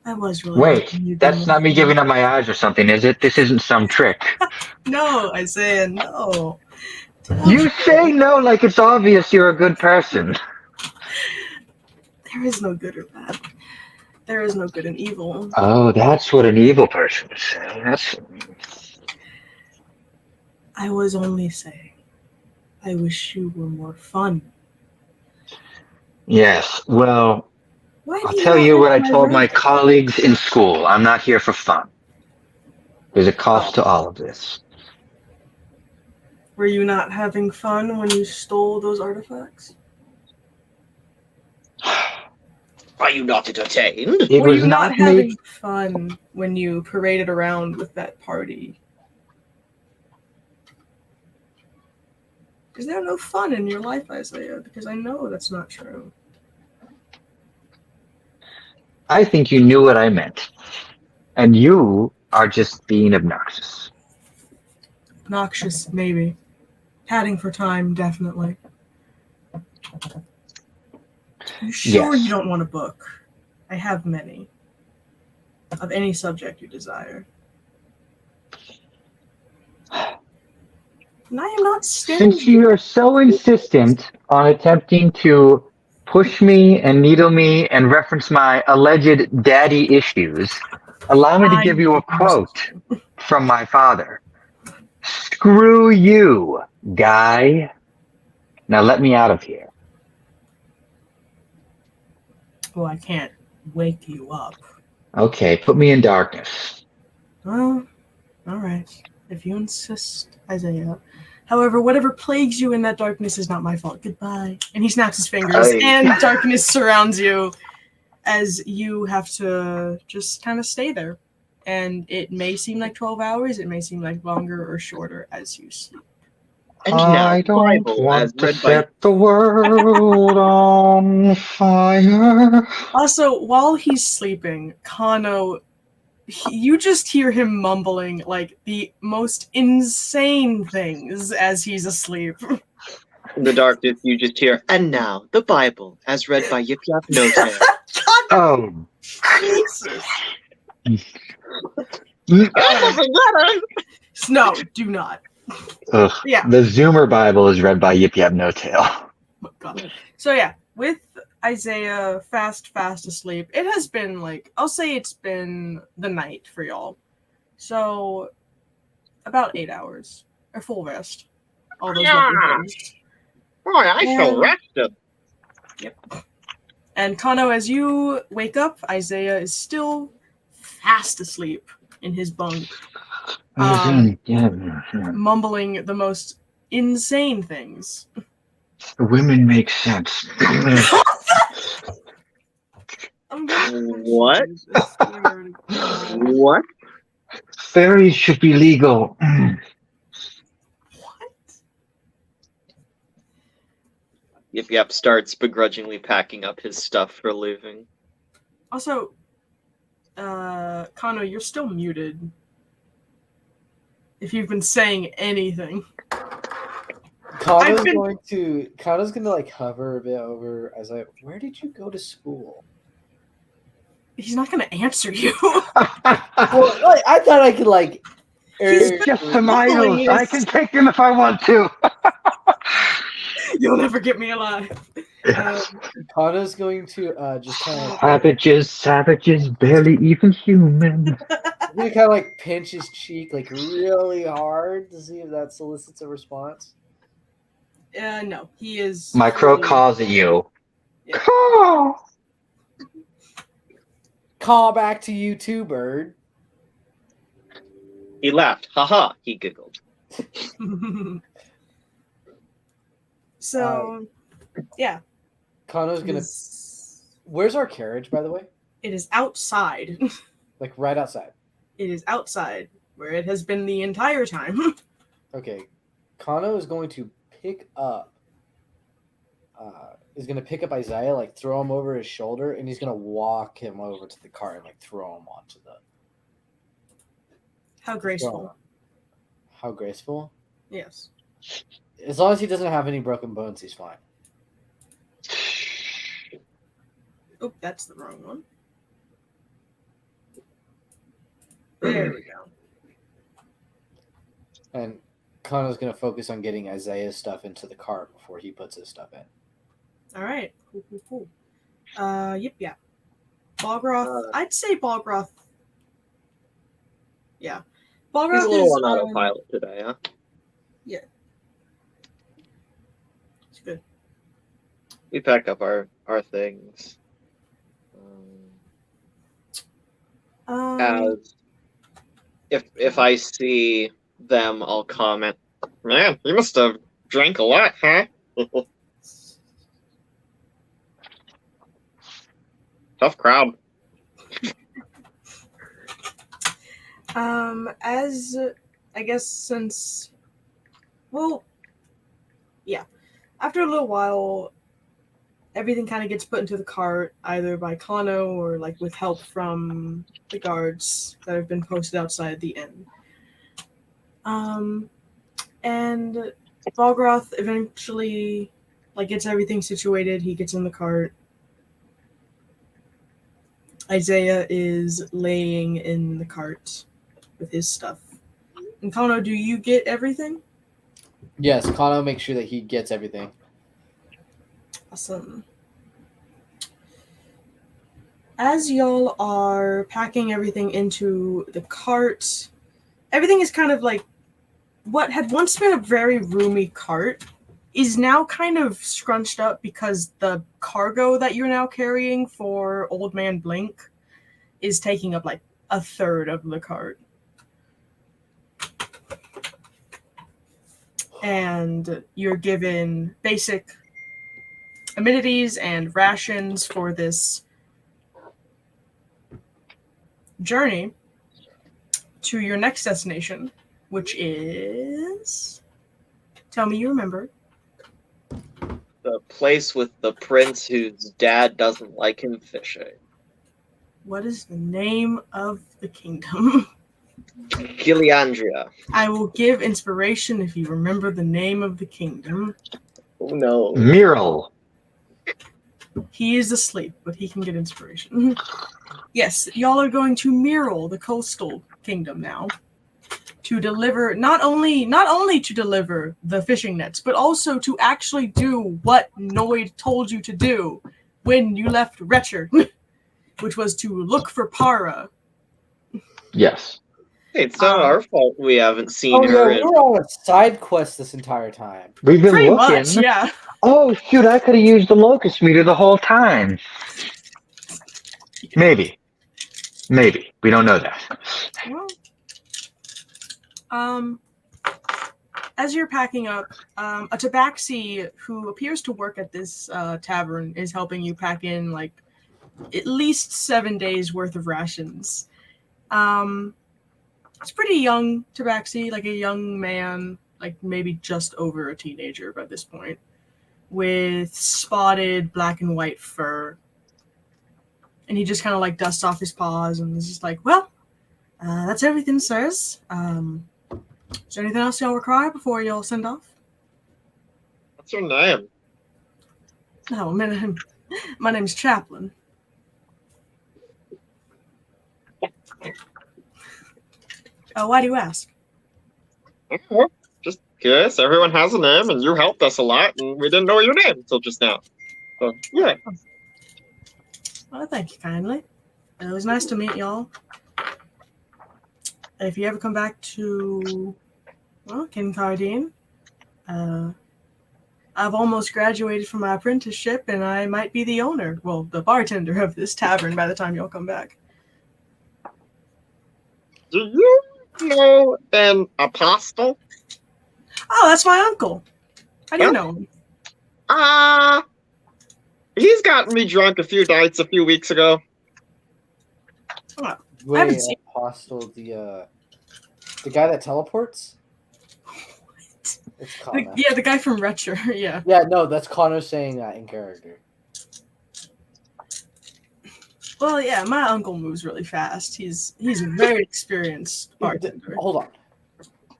I was really Wait, that's not me giving up my eyes or something, is it? This isn't some trick. No, Isaiah, no. You say no like it's obvious you're a good person. There is no good or bad. There is no good and evil. Oh, that's what an evil person is saying. I was only saying, I wish you were more fun. Yes, well, Why I'll do you tell not you like what I my told my rank? colleagues in school. I'm not here for fun. There's a cost to all of this. Were you not having fun when you stole those artifacts? Are you not entertained? It Were was you not not having me. fun when you paraded around with that party? Is there no fun in your life, Isaiah? Because I know that's not true. I think you knew what I meant. And you are just being obnoxious. Noxious, maybe. Padding for time, definitely. You sure Yes. you don't want a book? I have many. Of any subject you desire. And I am not Since stingy. you are so insistent on attempting to push me and needle me and reference my alleged daddy issues, allow me to I give you a used quote to. from my father. Screw you, guy. Now let me out of here. Well, I can't wake you up. Okay, put me in darkness. Well, alright. If you insist, Isaiah. However, whatever plagues you in that darkness is not my fault. Goodbye. And he snaps his fingers, Aye. and darkness surrounds you as you have to just kind of stay there. And it may seem like 12 hours, it may seem like longer or shorter as you sleep. And now, I the don't Bible, as want to read by set the world on fire. Also, while he's sleeping, Kano, you just hear him mumbling like the most insane things as he's asleep. in the darkness, you just hear, and now, the Bible, as read by Yip Yap No Tail. Oh. Jesus. Ugh. No, do not. Yeah. The Zoomer Bible is read by Yip Yap No Tail. Oh my God. So yeah, with Isaiah fast asleep, it has been like, I'll say it's been the night for y'all. So about 8 hours. A full rest. All those lovely things. Boy, I feel And- rested. And Kano, as you wake up, Isaiah is still fast asleep in his bunk, mumbling the most insane things. Women make sense. I'm gonna What? I swear to God. What? Fairies should be legal. What? Yip Yap starts begrudgingly packing up his stuff for leaving. Also, Kano, you're still muted. If you've been saying anything. Kano's I've been- gonna like hover a bit over as where did you go to school? He's not gonna answer you. Well, like, I thought I could like He's Just some mumbling idols. I his- can take them if I want to. You'll never get me alive. Kano's going to just kind of Savages, barely even human. like pinch his cheek like really hard to see if that solicits a response. No, he is. My crow fully- calls at you. Yeah. Caw. Call back to you too, bird. He laughed. Haha, he giggled. So, yeah. Kano's It gonna. is, Where's our carriage, by the way? it is outside. Like right outside. It is outside, where it has been the entire time. Okay, Kano is going to pick up. Is going to pick up Isaiah, like throw him over his shoulder, and he's going to walk him over to the car and like throw him onto the. How graceful. How graceful! Yes. As long as he doesn't have any broken bones, he's fine. Oh, that's the wrong one. There we go. And Kano's going to focus on getting Isaiah's stuff into the car before he puts his stuff in. All right. Cool. Yep. Balgroth. I'd say Balgroth. Yeah. Balgroth He's a little is on autopilot today, huh? It's good. We pack up our things. As if I see them, I'll comment. Man, you must have drank a lot, huh? Tough crowd. As I guess since, well, yeah, after a little while, everything kind of gets put into the cart either by Kano or like with help from the guards that have been posted outside the inn. And Balgroth eventually like gets everything situated. He gets in the cart. Izaya is laying in the cart with his stuff. And Kano, do you get everything? Yes, Kano makes sure that he gets everything. Awesome. As y'all are packing everything into the cart, everything is kind of like what had once been a very roomy cart is now kind of scrunched up because the cargo that you're now carrying for Old Man Blink is taking up like a third of the cart. And you're given basic amenities and rations for this journey to your next destination, which is... Tell me you remember. The place with the prince whose dad doesn't like him fishing. What is the name of the kingdom? Giliandria. I will give inspiration if you remember the name of the kingdom. Oh no. Miro. He is asleep, but he can get inspiration. Yes, y'all are going to Miro, the coastal kingdom now, to deliver not only to deliver the fishing nets, but also to actually do what Noid told you to do when you left Retcher, which was to look for Para. Yes. Hey, it's not our fault we haven't seen Oh her yeah, we in. were on a side quest this entire time. We've been Pretty looking. much, yeah. Oh shoot! I could have used the locust meter the whole time. Maybe. We don't know that. Well, as you're packing up, a tabaxi who appears to work at this tavern is helping you pack in like at least 7 days worth of rations. It's pretty young tabaxi, like a young man, like maybe just over a teenager by this point, with spotted black and white fur. And he just kind of like dusts off his paws and is just like, well, that's everything, sirs. Is there anything else y'all require before y'all send off? What's her name? No, my name's Chaplin. Why do you ask? Just curious. Everyone has a name, and you helped us a lot, and we didn't know your name until just now. So, yeah. Well, thank you kindly. It was nice to meet y'all. If you ever come back to, well, Kincardine, I've almost graduated from my apprenticeship, and I might be the owner, well, the bartender of this tavern by the time y'all come back. Do you know an apostle? Oh, that's my uncle. How do you know him? He's gotten me drunk a few nights a few weeks ago. Oh, Wait, haven't seen- Apostle, the guy that teleports? It's Kano. yeah, the guy from Retcher, yeah. Yeah, no, that's Kano saying that in character. Well, yeah, my uncle moves really fast. He's a very experienced bartender. Hold on.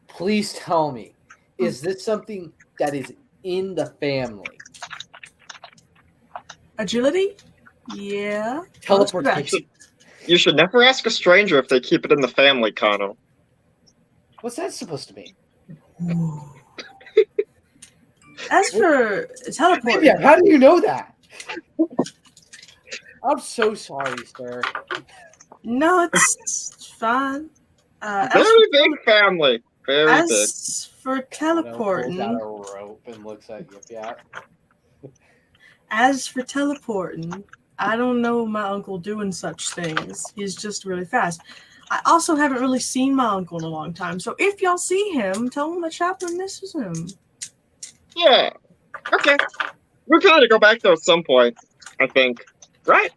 Please tell me, is this something that is in the family? Agility? Yeah. Teleportation. You should never ask a stranger if they keep it in the family, Kano. What's that supposed to mean? As for teleporting, Yeah, how do you know that? I'm so sorry, sir. no, it's fine. Very big family. Very big. As for teleporting, Kano pulls out a rope and looks at Yip Yap. As for teleporting, I don't know my uncle doing such things. He's just really fast. I also haven't really seen my uncle in a long time, so if y'all see him, tell him the chaplain misses him. Yeah. Okay. We're going to go back there at some point, I think. Right?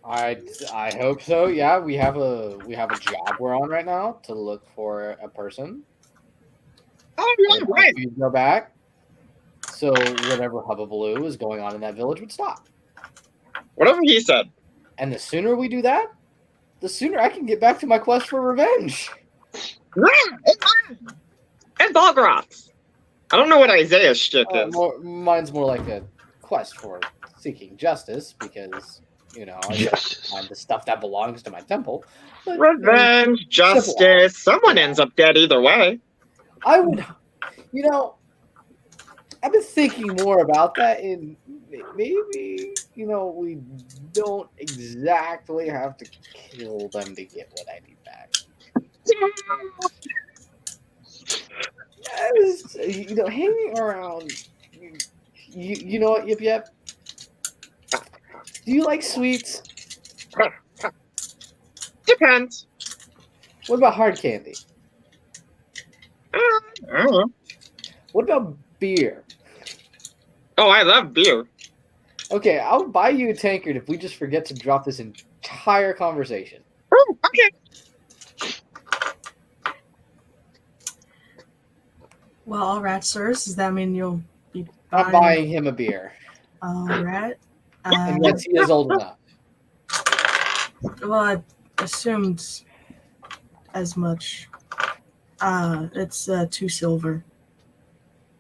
I hope so. Yeah, we have a job we're on right now to look for a person. Oh, yeah, If right. we go back, so whatever hubbubaloo is going on in that village would stop. Whatever he said. And the sooner we do that, the sooner I can get back to my quest for revenge. And Balgroths. I don't know what Isaiah's shtick is. Mine's more like a quest for seeking justice because, I Justice. find the stuff that belongs to my temple. But, Revenge, justice. Someone ends up dead either way. I would, I've been thinking more about that, and maybe, we don't exactly have to kill them to get what I need back. Hanging around, you know what, Yip? Do you like sweets? Depends. What about hard candy? I don't know. What about beer? Oh, I love beer. Okay, I'll buy you a tankard if we just forget to drop this entire conversation. Oh, okay. Well, all right, sirs. Does that mean you'll be I'm buying him a beer. All right. And yes, he is old enough. Well, I assumed as much. It's 2 silver.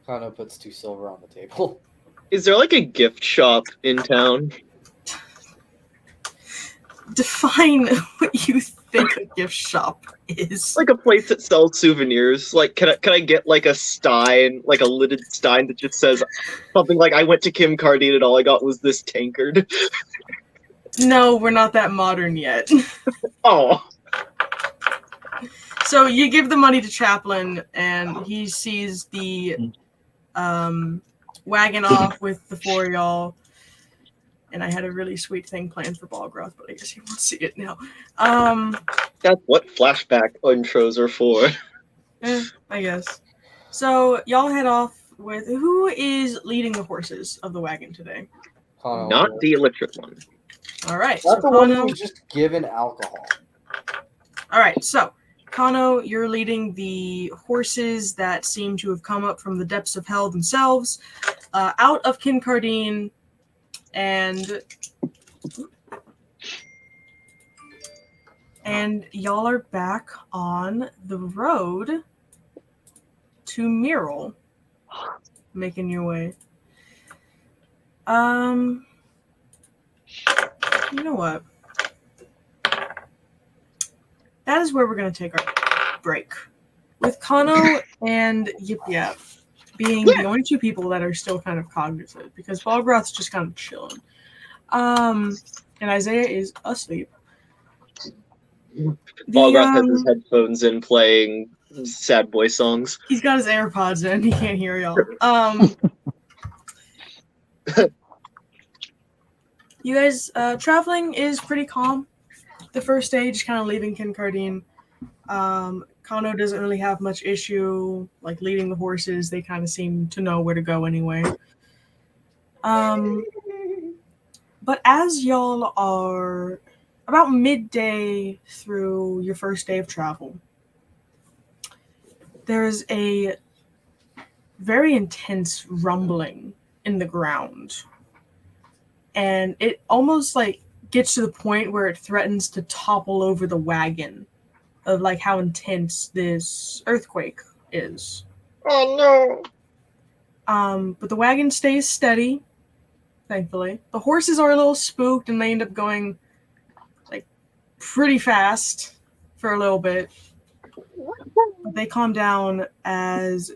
Kano puts 2 silver on the table. Is there like a gift shop in town? Define what you think a gift shop is. Like a place that sells souvenirs. Like, can I get like a stein, like a lidded stein that just says something like, I went to Kim Kardashian and all I got was this tankard? No, we're not that modern yet. Oh. So you give the money to Chaplin, and he sees the wagon off with the 4 of y'all. And I had a really sweet thing planned for Balgroth, but I guess he won't see it now. That's what flashback intros are for. I guess. So y'all head off with who is leading the horses of the wagon today? Kano. Not the illiterate one. All right. Not so the one Kano, who's just given alcohol. all right. So Kano, you're leading the horses that seem to have come up from the depths of hell themselves, out of Kincardine, and y'all are back on the road to Miro, making your way. You know what? That is where we're going to take our break. With Kano and Yip Yap being the only 2 people that are still kind of cognizant, because Balgroth's just kind of chilling. And Isaiah is asleep. Balgroth has his headphones in playing sad boy songs. He's got his AirPods in. He can't hear y'all. You guys, traveling is pretty calm. The first day, just kind of leaving Kincardine. Kano doesn't really have much issue, like, leading the horses. They kind of seem to know where to go anyway. But as y'all are about midday through your first day of travel, there's a very intense rumbling in the ground. And it almost, like, gets to the point where it threatens to topple over the wagon of, like, how intense this earthquake is. Oh no! But the wagon stays steady, thankfully. The horses are a little spooked, and they end up going, like, pretty fast for a little bit. They calm down as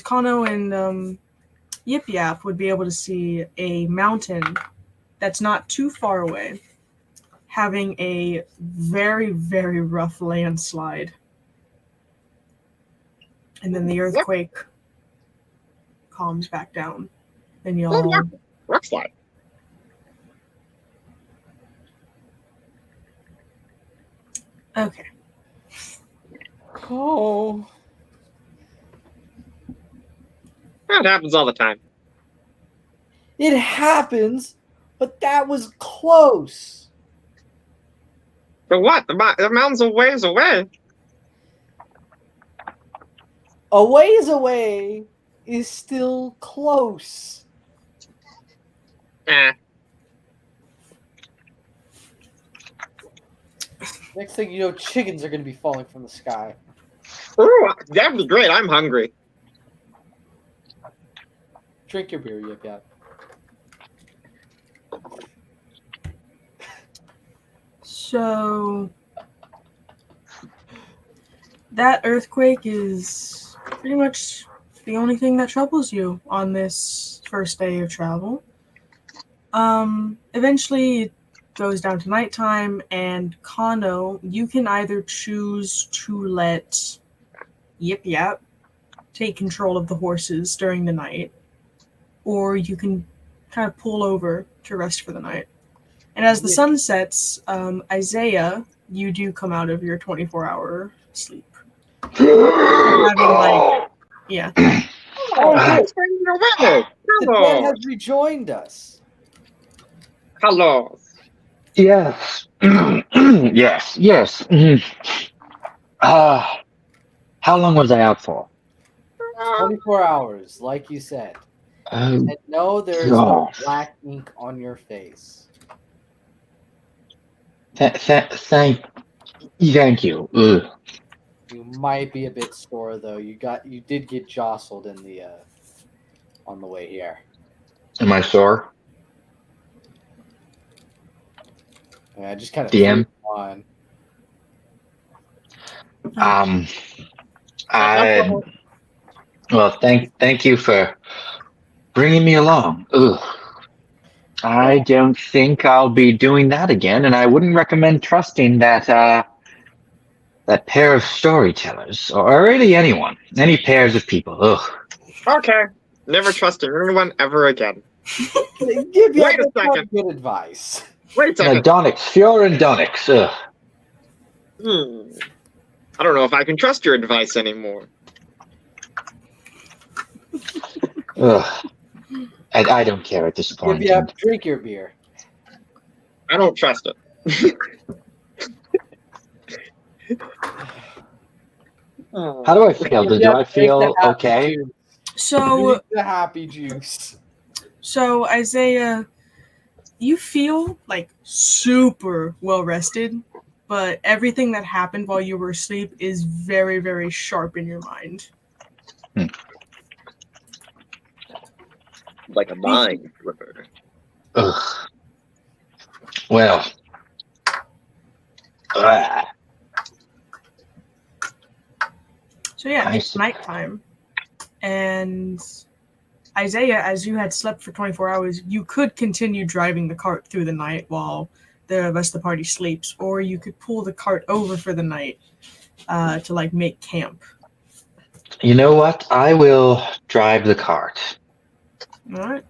Kano and Yip Yap would be able to see a mountain that's not too far away, having a very, very rough landslide. And then the earthquake calms back down. And y'all Looks like. Okay. Oh. That happens all the time. It happens, but that was close. But what? The mountain's a ways away. A ways away is still close. Eh. Next thing you know, chickens are going to be falling from the sky. Ooh, that'd be great. I'm hungry. Drink your beer, Yip Yap. So that earthquake is pretty much the only thing that troubles you on this first day of travel. Eventually it goes down to nighttime, and Kano, you can either choose to let Yip Yap take control of the horses during the night, or you can kind of pull over to rest for the night. And as the sun sets, Izaya, you do come out of your 24-hour sleep. Yeah. Oh, it's raining away. The dead has rejoined us. Hello. Yes. yes. How long was I out for? 24 hours, like you said. Oh, And no, there is no black ink on your face. thank you. Ugh. You might be a bit sore though. You did get jostled in the on the way here. Am I sore? I just kind of DM? on. Well, thank you for bringing me along. Ugh. I don't think I'll be doing that again, and I wouldn't recommend trusting that pair of storytellers, or really any pairs of people. Ugh. Okay. Never trusting anyone ever again. Give you Wait a second. good advice. Wait a second. Donix, Fior and Donix. Ugh. I don't know if I can trust your advice anymore. Ugh. I don't care at this point. Give you drink your beer. I don't trust it. How do I feel? Do I feel okay? Juice. So Drink the happy juice. So Isaiah, you feel like super well rested, but everything that happened while you were asleep is very, very sharp in your mind. Like a mind flipper. Ugh. Well. So yeah, it's nighttime. And Isaiah, as you had slept for 24 hours, you could continue driving the cart through the night while the rest of the party sleeps, or you could pull the cart over for the night to like make camp. You know what? I will drive the cart. All right.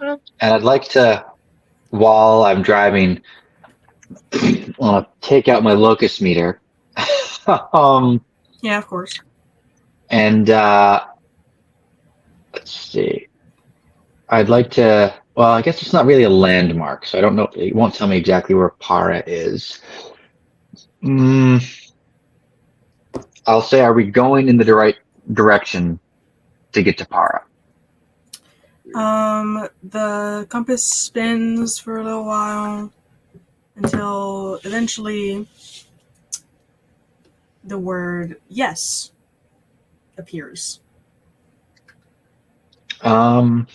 And I'd like to, while I'm driving, take out my locust meter. Yeah, of course. And let's see. I'd like to. Well, I guess it's not really a landmark, so I don't know. It won't tell me exactly where Para is. I'll say, are we going in the right direction to get to Para? The compass spins for a little while until eventually the word yes appears. I'm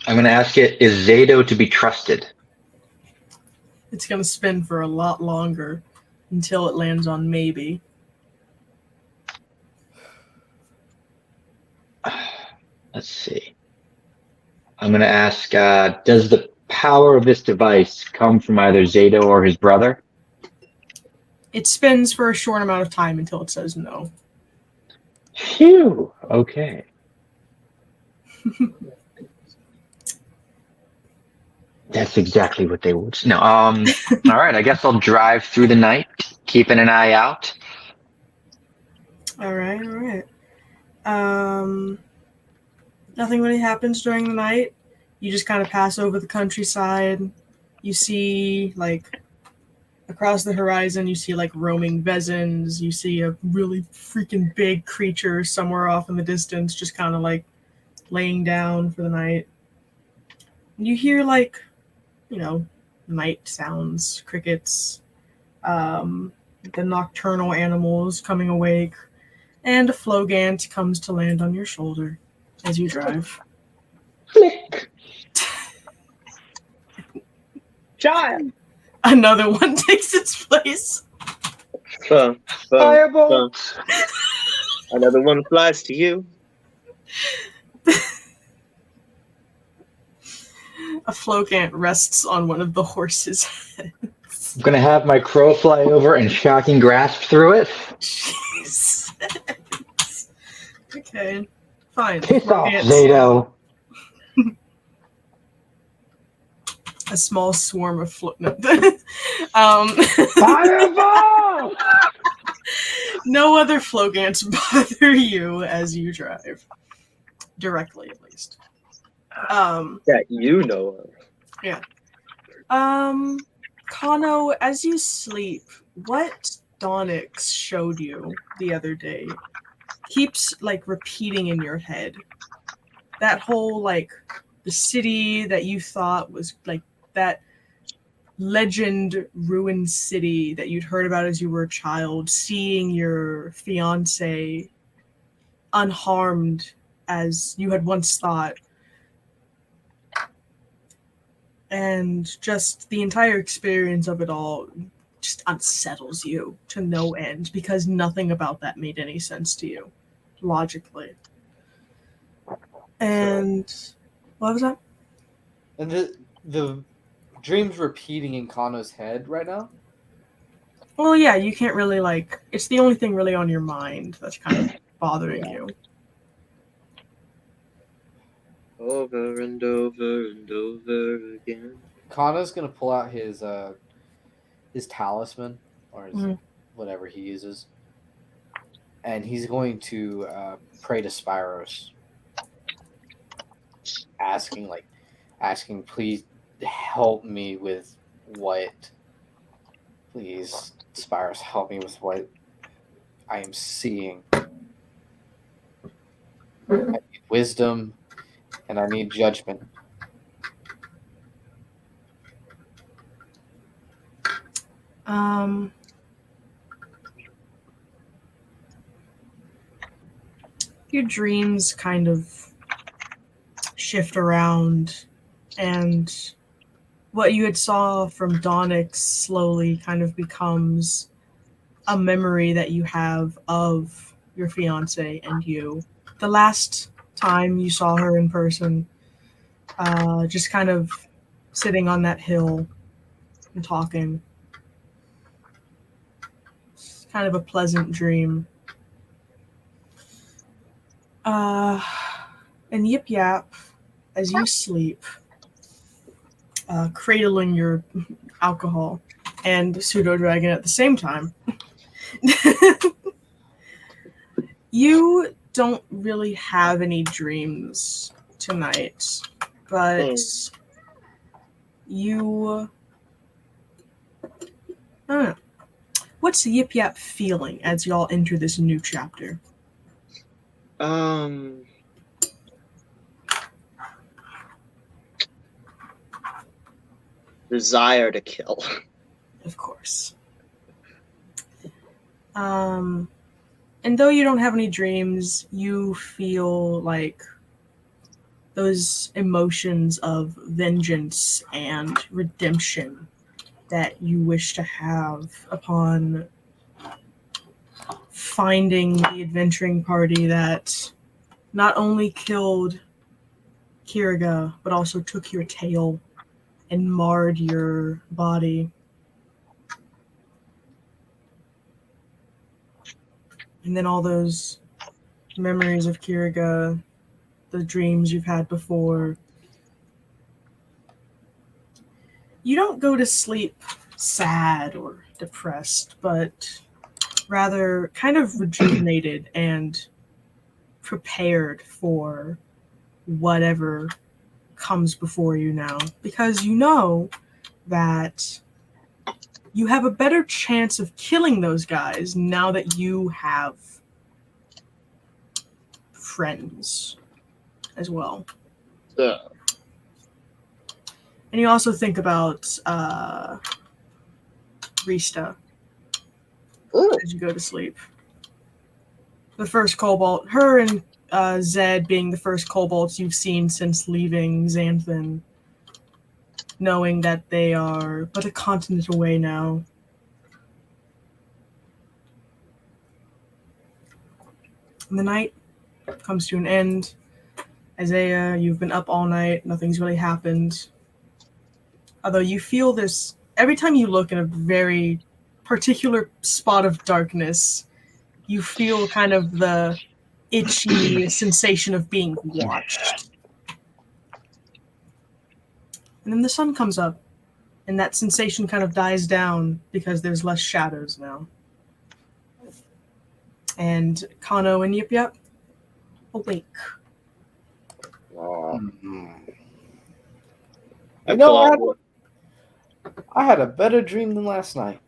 going to ask it, is Zato to be trusted? It's going to spin for a lot longer until it lands on maybe. Let's see. I'm going to ask, does the power of this device come from either Zato or his brother? It spins for a short amount of time until it says no. Phew. Okay. That's exactly what they would. No. All right. I guess I'll drive through the night, keeping an eye out. All right. Nothing really happens during the night. You just kind of pass over the countryside. You see, like, across the horizon, you see, like, roaming vezins. You see a really freaking big creature somewhere off in the distance, just kind of, like, laying down for the night. You hear, like, night sounds, crickets, the nocturnal animals coming awake, and a Flogant comes to land on your shoulder as you drive. Flick. Child. Another one takes its place. Firebolt. Another one flies to you. A Flogant rests on one of the horses' heads. I'm gonna have my crow fly over and shocking grasp through it. Jesus. Okay, fine. Piss off, Flogants- Zato. A small swarm of Fireball! No other Flogants bother you as you drive. Directly, at least. That you know of. Kano, as you sleep, what Donix showed you the other day keeps, like, repeating in your head. That whole, like, the city that you thought was, like, that legend ruined city that you'd heard about as you were a child, seeing your fiance unharmed as you had once thought. And just the entire experience of it all just unsettles you to no end because nothing about that made any sense to you logically. And what was that? And the dream's repeating in Kano's head right now? Well, yeah, you can't really, like, it's the only thing really on your mind that's kind of bothering you. Over and over and over again. Kano's gonna pull out his talisman or his, Mhm. whatever he uses, and he's going to pray to Spyros, asking, please help me with what. Please, Spyros, help me with what I am seeing. I need wisdom, and I need judgment. Your dreams kind of shift around, and what you had saw from Donix slowly kind of becomes a memory that you have of your fiance and you. The last time you saw her in person, just kind of sitting on that hill and talking. It's kind of a pleasant dream. And Yip Yap, as you sleep, cradling your alcohol and pseudo dragon at the same time, you don't really have any dreams tonight, but you, I don't know. What's Yip Yap feeling as y'all enter this new chapter? Desire to kill. Of course. And though you don't have any dreams, you feel like those emotions of vengeance and redemption that you wish to have upon finding the adventuring party that not only killed Kiriga, but also took your tail and marred your body. And then all those memories of Kiriga, the dreams you've had before. you don't go to sleep sad or depressed, but rather kind of rejuvenated and prepared for whatever comes before you now, because you know that you have a better chance of killing those guys now that you have friends as well. Yeah. And you also think about Rista Ooh. as you go to sleep. The first Cobalt, her and Zed being the first Cobalts you've seen since leaving Xanthan, knowing that they are but a continent away now. And the night comes to an end. Izaya, you've been up all night. Nothing's really happened. Although you feel this every time you look in a very particular spot of darkness, you feel kind of the itchy sensation of being watched. And then the sun comes up, and that sensation kind of dies down because there's less shadows now. And Kano and Yip Yip awake. I You know pull out. what? I had a better dream than last night.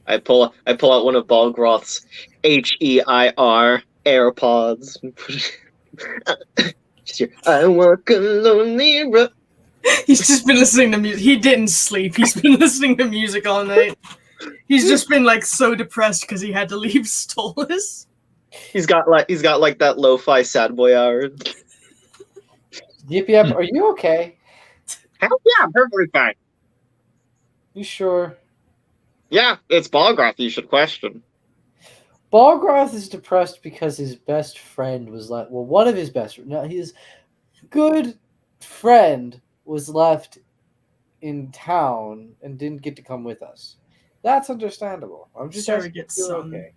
I pull out one of Balgroth's HEIR AirPods and put it. Just hear, I walk a lonely road. He's just been listening to music. He didn't sleep. He's been listening to music all night. He's just been like so depressed because he had to leave Stolas. He's got like that lo-fi sad boy hour. Yip Yip, are you okay? Hell yeah, I'm perfectly fine. You sure? Yeah, it's Balgroth you should question. Balgroth is depressed because his best friend was left. Well, one of his best, no, his good friend was left in town and didn't get to come with us. That's understandable. I'm just asking Surrogate if you're son. okay.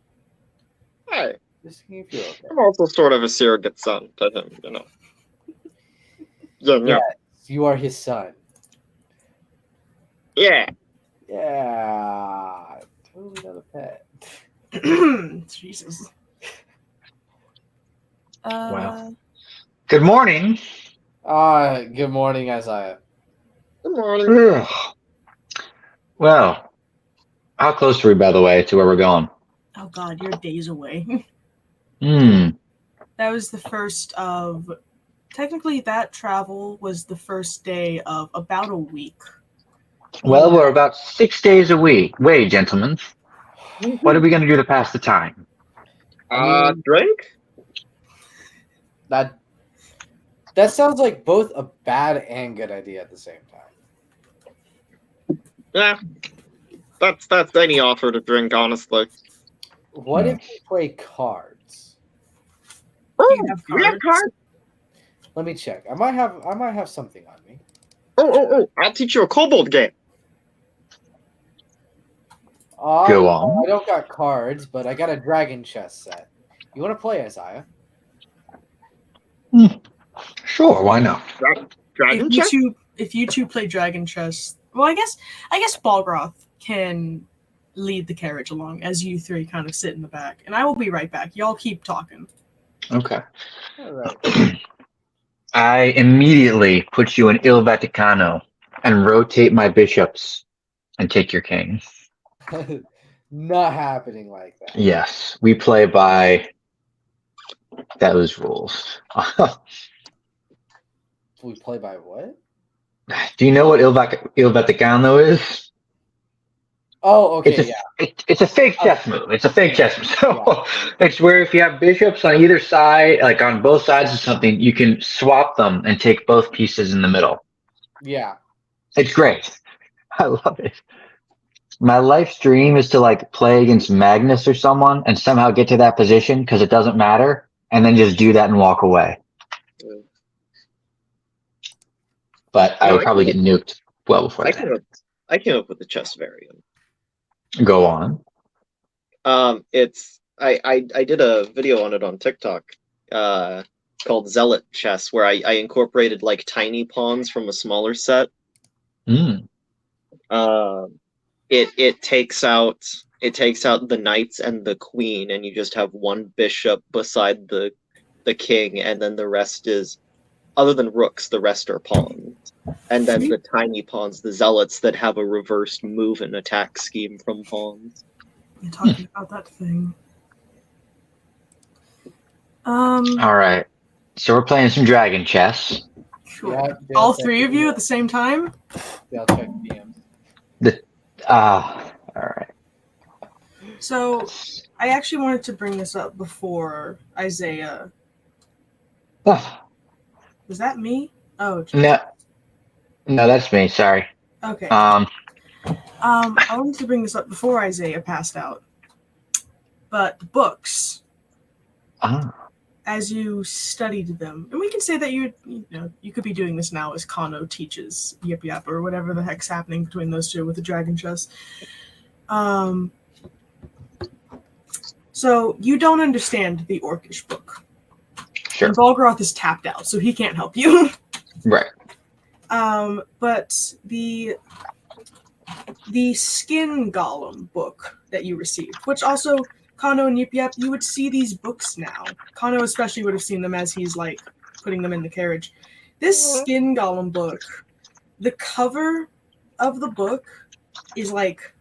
Hey, Just asking if you're okay. I'm also sort of a surrogate son to him, you know. Yeah. Yes, you are his son. Yeah. Yeah, totally not a pet. Jesus. Wow. Good morning. Good morning, Isaiah. Good morning. Ugh. Well, how close are we, by the way, to where we're going? Oh God, you're days away. Hmm. That was the first of. Technically, that travel was the first day of about a week. Well, we're about 6 days away, gentlemen. What are we going to do to pass the time? Drink? That sounds like both a bad and good idea at the same time. Yeah. That's any offer to drink, honestly. What if we play cards? You have You have cards? Let me check. I might have something on me. Oh! I'll teach you a kobold game. Go on. I don't got cards, but I got a dragon chess set. You want to play, Isaiah? Sure, why not? Dragon chess? If you two play dragon chess, well, I guess Balgroth can lead the carriage along as you three kind of sit in the back, and I will be right back. Y'all keep talking. Okay. All right. I immediately put you in Il Vaticano and rotate my bishops and take your king. Not happening like that. Yes, we play by those rules. We play by what? Do you know what Il Vaticano is? Oh, okay, It's a fake chess move. It's a fake chess move. So it's where if you have bishops on either side, like on both sides of something, you can swap them and take both pieces in the middle. yeah. It's great. I love it. My life's dream is to like play against Magnus or someone and somehow get to that position because it doesn't matter, and then just do that and walk away. But I would probably get nuked well before that. I came up with the chess variant. Go on. It's I did a video on it on TikTok, called Zealot Chess, where I incorporated like tiny pawns from a smaller set, Mm. It takes out the knights and the queen, and you just have one bishop beside the king, and then the rest is, other than rooks, the rest are pawns. And then the tiny pawns, the zealots, that have a reversed move and attack scheme from pawns. You're talking about that thing. All right. So we're playing some dragon chess. Sure. Yeah, All three of you at the same time? Yeah, I'll check DM. All right. So, I actually wanted to bring this up before Izaya. Oh, Was that me? Oh, geez. no, that's me. Sorry. Okay. Um, I wanted to bring this up before Izaya passed out. But the books, as you studied them, and we can say that you could be doing this now as Kano teaches Yip Yap or whatever the heck's happening between those two with the dragon chess. So you don't understand the Orcish book. Sure. And Volgroth is tapped out, so he can't help you. Right. But the Skin Golem book that you received, which also Kano and Yip Yap, you would see these books now. Kano especially would have seen them as he's like putting them in the carriage. This Skin Golem book, the cover of the book is like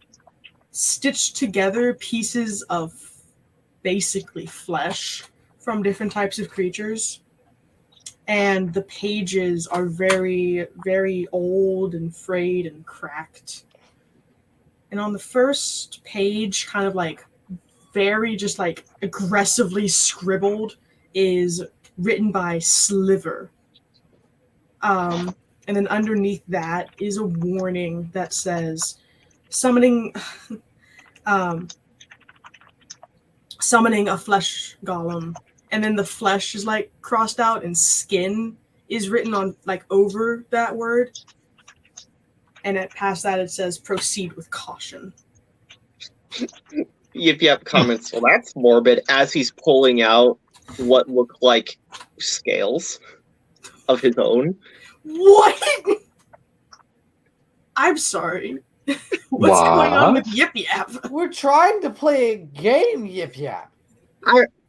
stitched together pieces of basically flesh from different types of creatures. And the pages are very, very old and frayed and cracked. And on the first page, kind of like very just like aggressively scribbled, is written by Sliver. And then underneath that is a warning that says summoning a flesh golem. And then the flesh is like crossed out and skin is written on like over that word. And past that it says proceed with caution. Yip Yap comments, well, that's morbid, as he's pulling out what look like scales of his own. What? I'm sorry. What's going on with Yip Yap? We're trying to play a game, Yip Yap.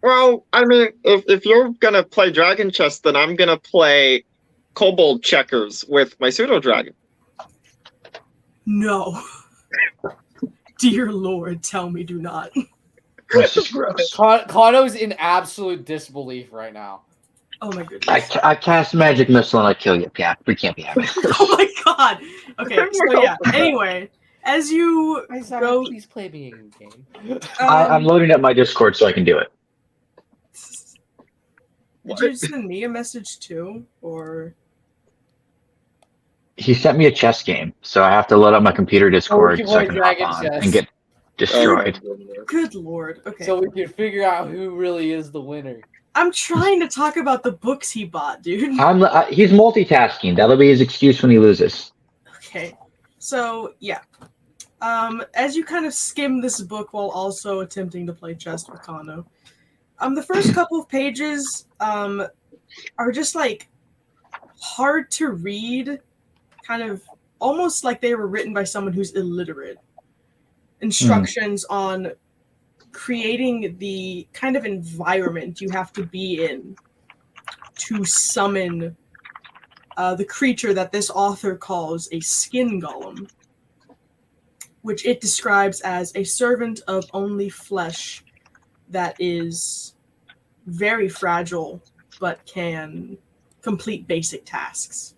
Well, I mean, if you're gonna play dragon chess, then I'm gonna play kobold checkers with my pseudo dragon. No. Dear Lord, tell me do not. This is gross. Kano's in absolute disbelief right now. Oh my goodness. I cast magic missile and I kill you. Yeah, we can't be having this. Oh my god. Okay, so yeah. Anyway, as you go, Please play me in game. I'm loading up my Discord so I can do it. Did you send me a message too, or? He sent me a chess game, so I have to load up my computer Discord so I can hop on and get destroyed. Good lord. Okay. So we can figure out who really is the winner. I'm trying to talk about the books he bought, dude. He's multitasking. That'll be his excuse when he loses. Okay. So, yeah. As you kind of skim this book while also attempting to play chess with Kano, the first couple of pages are just like hard to read, kind of almost like they were written by someone who's illiterate. Instructions on creating the kind of environment you have to be in to summon the creature that this author calls a skin golem, which it describes as a servant of only flesh that is very fragile but can complete basic tasks.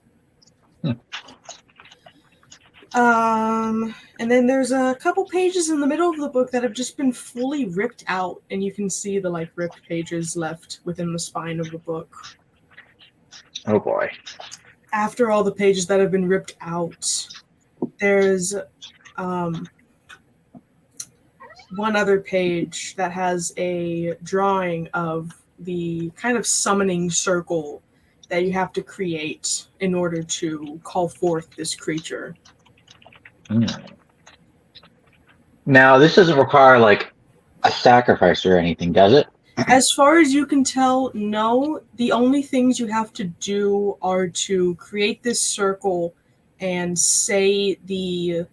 And then there's a couple pages in the middle of the book that have just been fully ripped out, and you can see the like ripped pages left within the spine of the book. Oh boy. After all the pages that have been ripped out, there's one other page that has a drawing of the kind of summoning circle that you have to create in order to call forth this creature. Now, this doesn't require like a sacrifice or anything, does it? As far as you can tell, no. The only things you have to do are to create this circle and say the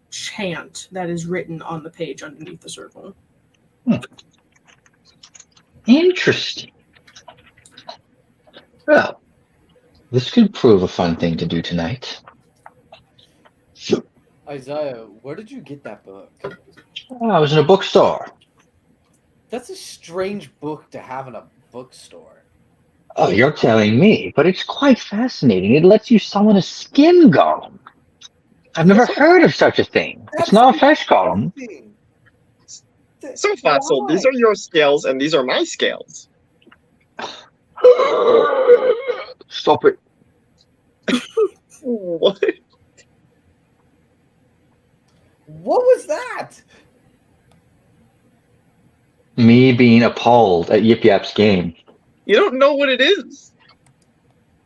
chant that is written on the page underneath the circle. Interesting. Well, this could prove a fun thing to do tonight. Izaya, where did you get that book? I was in a bookstore. That's a strange book to have in a bookstore. Oh, you're telling me, but it's quite fascinating. It lets you summon a skin golem. I've never heard of such a thing. It's not a flesh golem. So Fossil, these are your scales and these are my scales. Stop it. What? What was that? Me being appalled at Yip Yap's game. You don't know what it is.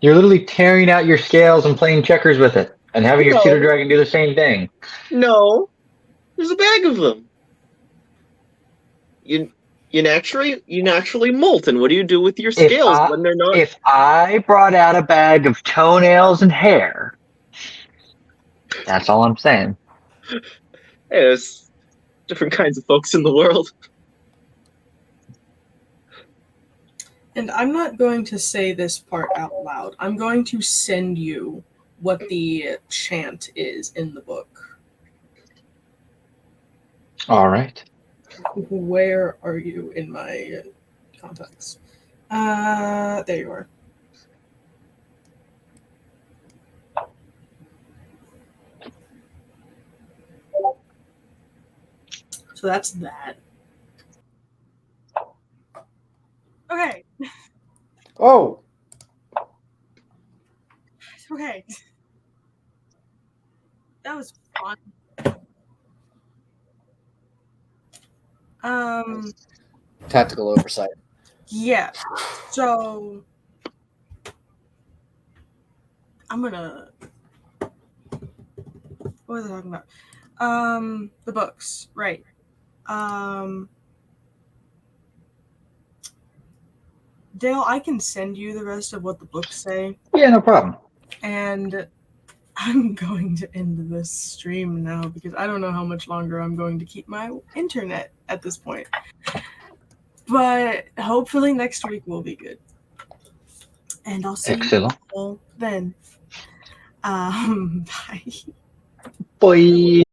You're literally tearing out your scales and playing checkers with it, and having your No. pseudo dragon do the same thing. No. There's a bag of them. You naturally molt, and what do you do with your scales when they're not? If I brought out a bag of toenails and hair, that's all I'm saying. Hey, there's different kinds of folks in the world. And I'm not going to say this part out loud. I'm going to send you what the chant is in the book. All right. Where are you in my contacts? There you are. So that's that. Okay. Oh, Okay. That was fun. tactical oversight. Yeah. So I'm gonna. What was I talking about? The books, right? Dale, I can send you the rest of what the books say, Yeah, no problem. and I'm going to end this stream now because I don't know how much longer I'm going to keep my internet at this point. But hopefully next week will be good. And I'll see Excellent. you all then. Bye. Bye.